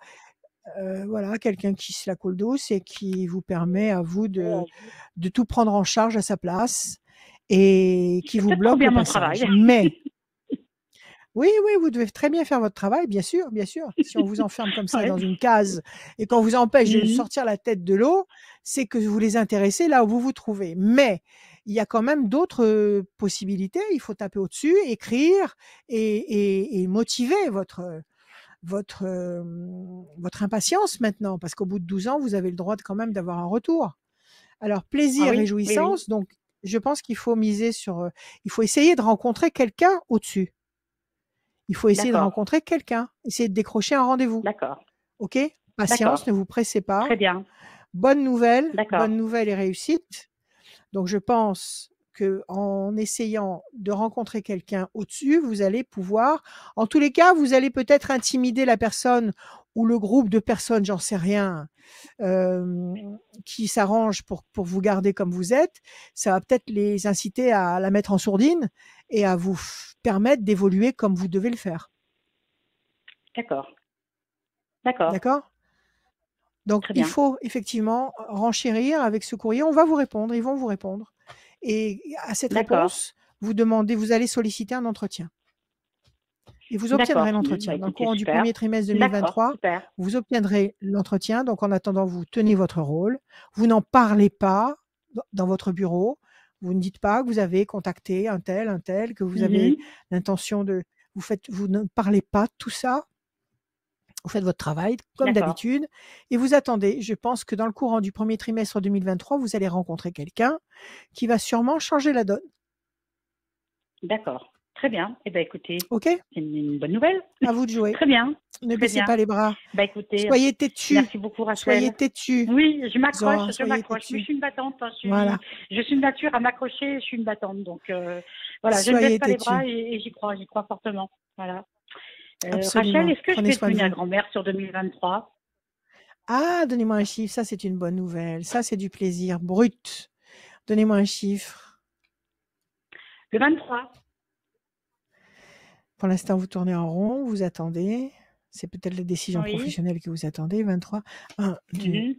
Voilà, quelqu'un qui se la coule douce et qui vous permet à vous de tout prendre en charge à sa place et je qui fais vous peut-être trop bloque bien le mon passage. travail. Mais oui, oui, vous devez très bien faire votre travail, bien sûr, bien sûr. Si on vous enferme comme ça Ouais. dans une case et qu'on vous empêche de Mhm. sortir la tête de l'eau, c'est que vous les intéressez là où vous vous trouvez. Mais il y a quand même d'autres possibilités. Il faut taper au-dessus, écrire et motiver votre impatience maintenant, parce qu'au bout de 12 ans, vous avez le droit quand même d'avoir un retour. Alors, plaisir, Ah oui, oui, oui. réjouissance, donc je pense qu'il faut miser sur, il faut essayer de rencontrer quelqu'un au-dessus. Il faut essayer de D'accord, rencontrer quelqu'un, essayer de décrocher un rendez-vous. d'accord, OK? Patience, d'accord. ne vous pressez pas. Très bien, Bonne nouvelle d'accord, et réussite. Donc, je pense qu'en essayant de rencontrer quelqu'un au-dessus, vous allez pouvoir, en tous les cas, vous allez peut-être intimider la personne ou le groupe de personnes, j'en sais rien, qui s'arrangent pour vous garder comme vous êtes. Ça va peut-être les inciter à la mettre en sourdine et à vous permettre d'évoluer comme vous devez le faire. d'accord, d'accord. D'accord? Donc, Très il bien. faut effectivement renchérir avec ce courrier. On va vous répondre, ils vont vous répondre. Et à cette D'accord, réponse, vous allez solliciter un entretien. Et vous d'accord. obtiendrez Bah, l'entretien. Dans le écoutez, courant du super. premier trimestre D'accord, 2023, super. vous obtiendrez l'entretien. Donc, en attendant, vous tenez votre rôle. Vous n'en parlez pas dans votre bureau. Vous ne dites pas que vous avez contacté un tel, que vous avez Mhm. l'intention de... Vous ne parlez pas de tout ça. Vous faites votre travail comme D'accord, d'habitude et vous attendez. Je pense que dans le courant du premier trimestre 2023, vous allez rencontrer quelqu'un qui va sûrement changer la donne. d'accord. Très bien. Eh bien, écoutez, OK? c'est une bonne nouvelle. À vous de jouer. Très bien, Ne très baissez bien. pas les bras. Bah, écoutez, Soyez têtus. merci beaucoup, Soyez Rachel. têtus. Oui, je m'accroche, Zora, je soyez m'accroche. Mais je têtus. suis une battante. Hein, Voilà. je suis une nature à m'accrocher. Je suis une battante. Donc, voilà, je ne Soyez baisse pas les têtus. bras et j'y crois fortement. Voilà. Rachel, Absolument. est-ce que je Prenez peux soin de devenir vous. grand-mère sur 2023? Ah, donnez-moi un chiffre. Ça, c'est une bonne nouvelle. Ça, c'est du plaisir brut. Donnez-moi un chiffre. Le 23. Pour l'instant, vous tournez en rond. Vous attendez. C'est peut-être la décision Oui. professionnelle que vous attendez. 23. 1, 2, Mhm.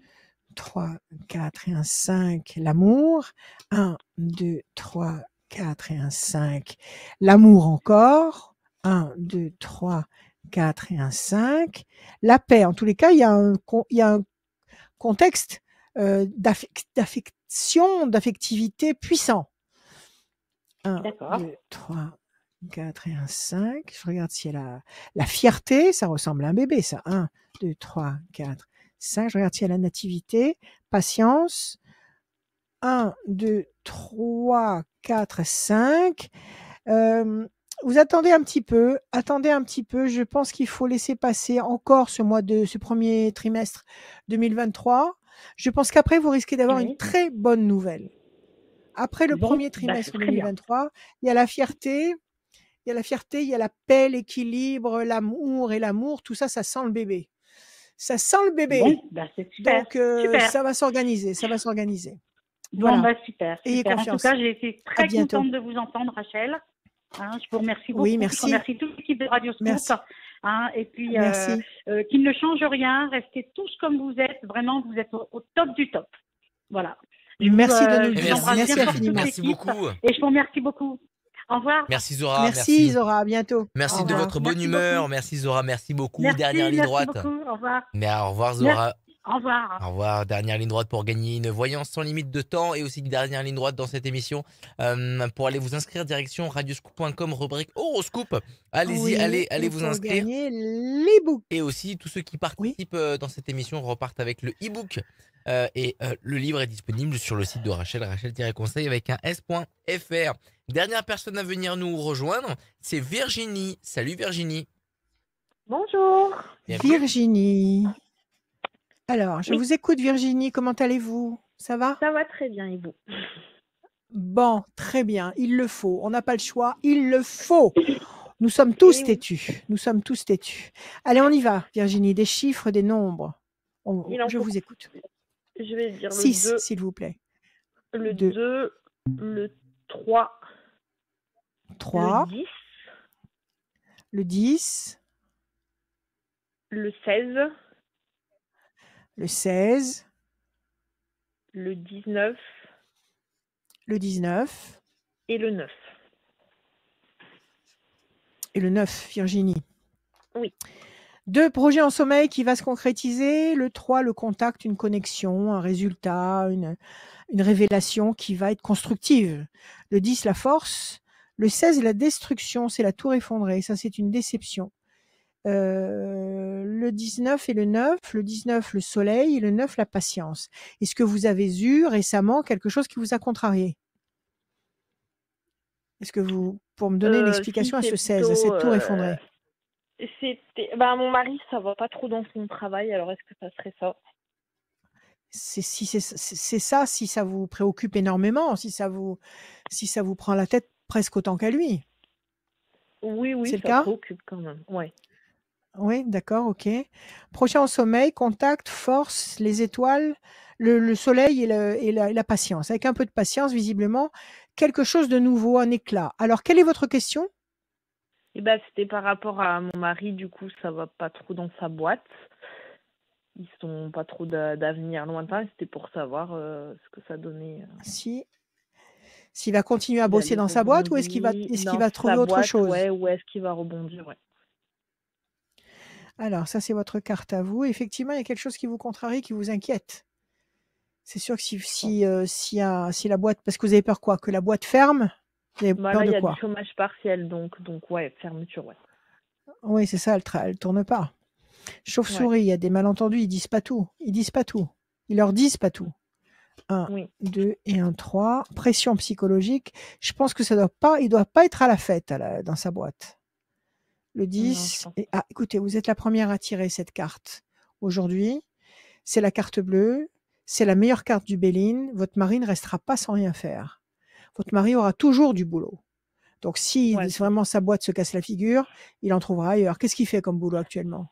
3, 4 et un 5, l'amour. 1, 2, 3, 4 et un 5, l'amour encore. 1, 2, 3, 4 et un 5. La paix, en tous les cas, il y a un contexte d'affection, d'affectivité puissant. 1, D'accord. 2, 3, 4 et un 5. Je regarde si elle a la fierté, ça ressemble à un bébé, ça. 1, 2, 3, 4, 5. Je regarde si elle a la nativité, patience. 1, 2, 3, 4, 5. Vous attendez un petit peu. Je pense qu'il faut laisser passer encore ce premier trimestre 2023. Je pense qu'après, vous risquez d'avoir une Oui. très bonne nouvelle. Après le Bon, premier bah, trimestre c'est très bien. 2023, il y a la fierté, il y a la paix, l'équilibre, l'amour et l'amour. Tout ça, ça sent le bébé. Ça sent le bébé. Bon, bah, c'est super. Donc, Super. ça va s'organiser. Bon, Voilà. bah, super. Ayez Super. En tout confiance. cas, j'ai été À très bientôt. contente de vous entendre, Rachel. Hein, je vous remercie beaucoup. Oui, Je merci. remercie toute l'équipe de Radio Scoop. Merci. Hein, et puis, Merci. qu'il ne change rien. Restez tous comme vous êtes. Vraiment, vous êtes au top du top. Voilà. Merci de nous le Et dire. merci, J'embrasse bien fort toute infiniment. merci l'équipe. beaucoup. Et je vous remercie beaucoup. Au revoir. Merci Zora, Merci Zora, à bientôt. Merci Au de revoir. votre bonne Merci humeur. beaucoup. Merci Zora, merci beaucoup. Merci, Dernière ligne merci droite. beaucoup. Au revoir. Mais au revoir Zora. Au revoir. Au revoir, dernière ligne droite pour gagner une voyance sans limite de temps et aussi dernière ligne droite dans cette émission pour aller vous inscrire direction radioscoop.com rubrique horoscope. Allez-y, Oui, allez et vous pour inscrire. gagner l'e-book. Et aussi tous ceux qui participent dans cette émission repartent avec le e-book et le livre est disponible sur le site de Rachel, Rachel-conseil avec un s.fr. Dernière personne à venir nous rejoindre, c'est Virginie. Salut Virginie. Bonjour. Bienvenue. Virginie. Alors, je Oui. vous écoute Virginie, comment allez-vous? Ça va? Ça va très bien et vous? Bon, très bien, il le faut. On n'a pas le choix, il le faut. Nous sommes tous Eh oui. têtus. Nous sommes tous têtus. Allez, on y va, Virginie. Des chiffres, des nombres. Il en Je faut- vous écoute. Je vais dire 6, le 2, s'il vous plaît. le deux. 2, le 3, 3, le 10, le 10, le 16, le 16, le 19 le 19 et le 9. et le 9, Virginie. Oui. 2 projets en sommeil qui va se concrétiser. Le 3, le contact, une connexion, un résultat, une révélation qui va être constructive. Le 10, la force. Le 16, la destruction, c'est la tour effondrée. Ça, c'est une déception. Le 19 et le 9. Le 19, le soleil, et le 9, la patience. Est-ce que vous avez eu récemment quelque chose qui vous a contrarié? Est-ce que vous, pour me donner une Si, explication à c'est ce 16, à plutôt. cette tour effondrée? Mon mari, ça va pas trop dans son travail, alors est-ce que ça serait ça? C'est ça, si ça vous préoccupe énormément, si ça vous prend la tête presque autant qu'à lui. Oui, C'est le ça cas? préoccupe quand même. Ouais. Oui, d'accord, ok. Prochain au sommeil, contact, force, les étoiles, le soleil et la patience. Avec un peu de patience, visiblement, quelque chose de nouveau, un éclat. Alors, quelle est votre question? C'était par rapport à mon mari, du coup, ça va pas trop dans sa boîte. Ils sont pas trop d'avenir lointain, et c'était pour savoir ce que ça donnait. S'il va continuer à S'il bosser allait dans sa boîte ou est-ce rebondir qu'il dans va trouver sa autre boîte, chose? ouais, ou est-ce qu'il va rebondir, ouais. Alors, ça, c'est votre carte à vous. Effectivement, il y a quelque chose qui vous contrarie, qui vous inquiète. C'est sûr que si la boîte, parce que vous avez peur quoi? Que la boîte ferme? Vous avez Là, peur il de y a du quoi? chômage partiel, donc ouais, fermeture, ouais. Oui, c'est ça, elle tourne pas. Chauve-souris, il y a des malentendus, ils disent pas tout. Ils disent pas tout. Ils leur disent pas tout. 1, Oui. 2 et 1, 3. Pression psychologique. Je pense que il doit pas être à la fête dans sa boîte. Le Non, je 10. pense Et, écoutez, vous êtes la première à tirer cette carte aujourd'hui. C'est la carte bleue. C'est la meilleure carte du Béline. Votre mari ne restera pas sans rien faire. Votre mari aura toujours du boulot. Donc, si Ouais, vraiment sa boîte se casse la figure, il en trouvera ailleurs. Qu'est-ce qu'il fait comme boulot actuellement?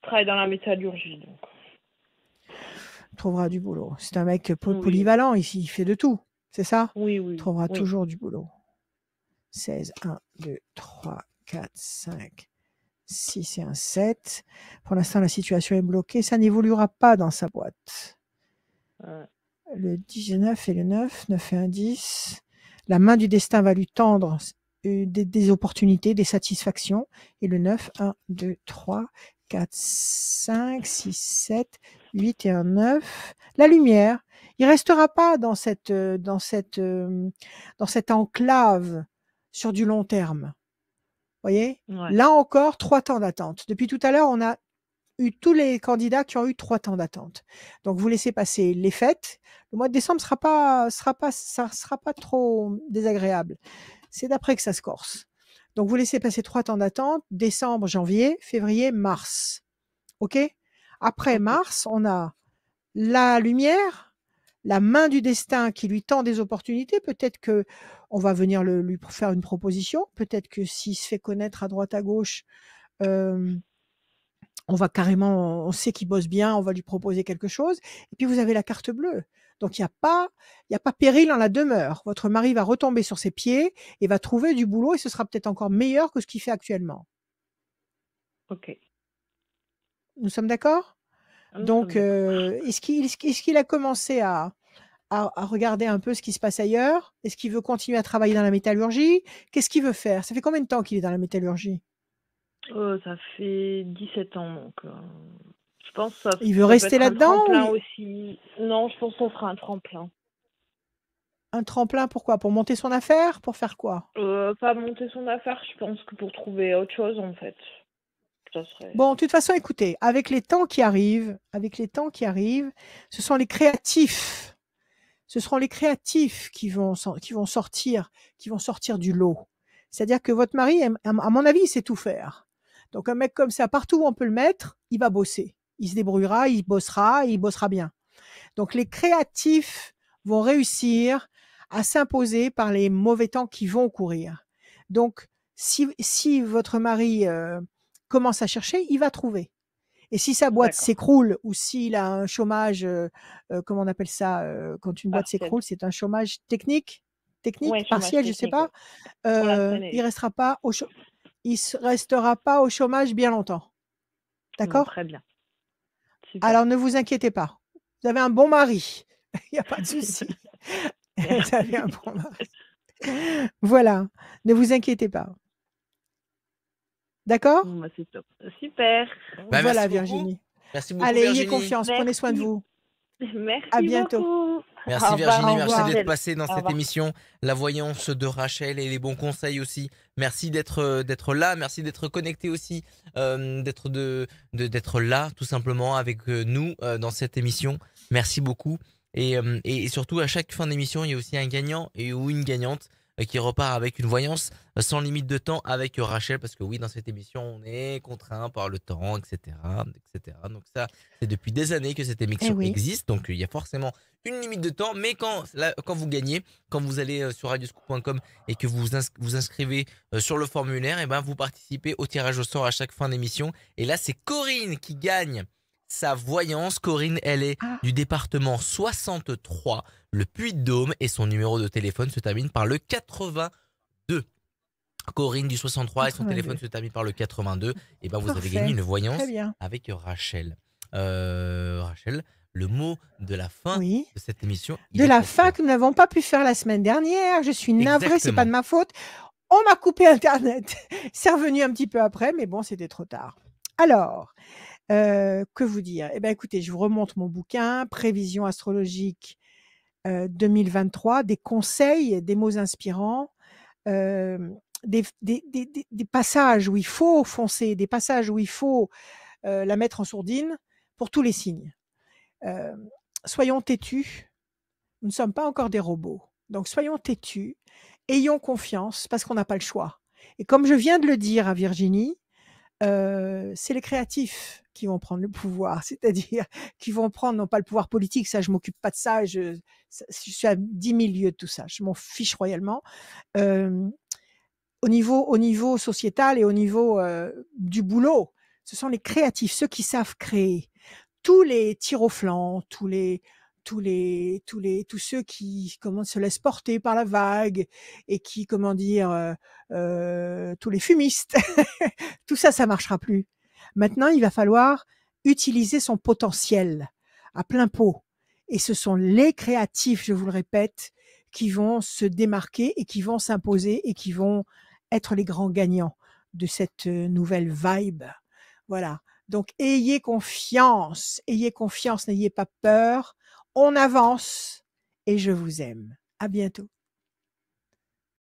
travaille dans la métallurgie, donc. Il trouvera du boulot. C'est un mec Oui. polyvalent ici. Il fait de tout. C'est ça? Oui, Il oui. trouvera Oui. toujours du boulot. 16, 1, 2, 3, 4, 5, 6 et un 7. Pour l'instant, la situation est bloquée. Ça n'évoluera pas dans sa boîte. Le 19 et le 9, 9 et un 10. La main du destin va lui tendre des opportunités, des satisfactions. Et le 9, 1, 2, 3, 4, 5, 6, 7, 8 et un 9. La lumière. Il restera pas dans cette enclave sur du long terme. Voyez? Ouais. Là encore, 3 temps d'attente. Depuis tout à l'heure, on a eu tous les candidats qui ont eu 3 temps d'attente. Donc, vous laissez passer les fêtes. Le mois de décembre sera pas trop désagréable. C'est d'après que ça se corse. Donc, vous laissez passer 3 temps d'attente. Décembre, janvier, février, mars. OK? Après mars, on a la lumière, la main du destin qui lui tend des opportunités. Peut-être que on va venir lui faire une proposition. Peut-être que s'il se fait connaître à droite, à gauche, on sait qu'il bosse bien, on va lui proposer quelque chose. Et puis vous avez la carte bleue. Donc il y a pas péril en la demeure. Votre mari va retomber sur ses pieds et va trouver du boulot et ce sera peut-être encore meilleur que ce qu'il fait actuellement. Ok. Nous sommes d'accord? Donc, est-ce qu'il a commencé à regarder un peu ce qui se passe ailleurs? Est-ce qu'il veut continuer à travailler dans la métallurgie? Qu'est-ce qu'il veut faire? Ça fait combien de temps qu'il est dans la métallurgie? Ça fait 17 ans, donc je pense que il veut rester là-dedans? Aussi. Non, je pense qu'on fera un tremplin. Un tremplin, pourquoi? Pour monter son affaire? Pour faire quoi? Pas monter son affaire, je pense que pour trouver autre chose, en fait. Ça serait... Bon, de toute façon, écoutez, avec les temps qui arrivent, ce sont les créatifs. Ce seront les créatifs qui vont sortir du lot. C'est-à-dire que votre mari, à mon avis, il sait tout faire. Donc un mec comme ça, partout où on peut le mettre, il va bosser. Il se débrouillera, il bossera bien. Donc les créatifs vont réussir à s'imposer par les mauvais temps qui vont courir. Donc si votre mari commence à chercher, il va trouver. Et si sa boîte s'écroule ou s'il a un chômage, comment on appelle ça, quand une boîte s'écroule, c'est un chômage technique, ouais, partiel, je sais pas. Il restera pas au chômage bien longtemps. D'accord? Très bien. Super. Alors ne vous inquiétez pas. Vous avez un bon mari. Il n'y a pas de souci. Vous avez un bon mari. Voilà. Ne vous inquiétez pas. D'accord? C'est top. Super. Voilà, Virginie. Merci beaucoup, Allez, Virginie. ayez confiance. Prenez soin de vous. Merci à bientôt. beaucoup. Merci Au revoir, Virginie, Au merci revoir. d'être Rachel. passée dans Au cette revoir. émission. La voyance de Rachel et les bons conseils aussi. Merci d'être là, merci d'être connecté aussi, d'être là tout simplement avec nous dans cette émission. Merci beaucoup. Et surtout, à chaque fin d'émission, il y a aussi un gagnant ou une gagnante qui repart avec une voyance sans limite de temps avec Rachel. Parce que oui, dans cette émission, on est contraint par le temps, etc., etc. Donc ça, c'est depuis des années que cette Eh émission oui. existe. Donc il y a forcément une limite de temps. Mais quand vous gagnez, quand vous allez sur radioscoop.com et que vous inscrivez sur le formulaire, et ben vous participez au tirage au sort à chaque fin d'émission. Et là, c'est Corinne qui gagne sa voyance. Corinne, elle est Ah, du département 63, le Puy-de-Dôme, et son numéro de téléphone se termine par le 82. Corinne du 63 et son 82. téléphone se termine par le 82. Et ben vous avez gagné Parfait. une voyance Très bien. avec Rachel. Rachel, le mot de la fin Oui. de cette émission, il De est la pour fin toi. que nous n'avons pas pu faire la semaine dernière. Je suis navrée, c'est pas de Exactement. ma faute. On m'a coupé Internet. C'est revenu un petit peu après, mais bon, c'était trop tard. Alors, que vous dire? Eh ben, écoutez, je vous remonte mon bouquin, Prévision astrologique 2023, des conseils, des mots inspirants, des passages où il faut foncer, des passages où il faut la mettre en sourdine pour tous les signes. Soyons têtus, nous ne sommes pas encore des robots. Donc soyons têtus, ayons confiance parce qu'on n'a pas le choix. Et comme je viens de le dire à Virginie, c'est les créatifs qui vont prendre le pouvoir, c'est-à-dire qui vont prendre non pas le pouvoir politique, ça je m'occupe pas de ça, je suis à 10 000 lieues de tout ça, je m'en fiche royalement. Au niveau sociétal et au niveau du boulot, ce sont les créatifs, ceux qui savent créer. Tous les tirs au flanc, tous ceux qui se laissent porter par la vague et qui tous les fumistes, tout ça, ça marchera plus. Maintenant, il va falloir utiliser son potentiel à plein pot. Et ce sont les créatifs, je vous le répète, qui vont se démarquer et qui vont s'imposer et qui vont être les grands gagnants de cette nouvelle vibe. Voilà. Donc, ayez confiance, n'ayez pas peur. On avance et je vous aime. À bientôt.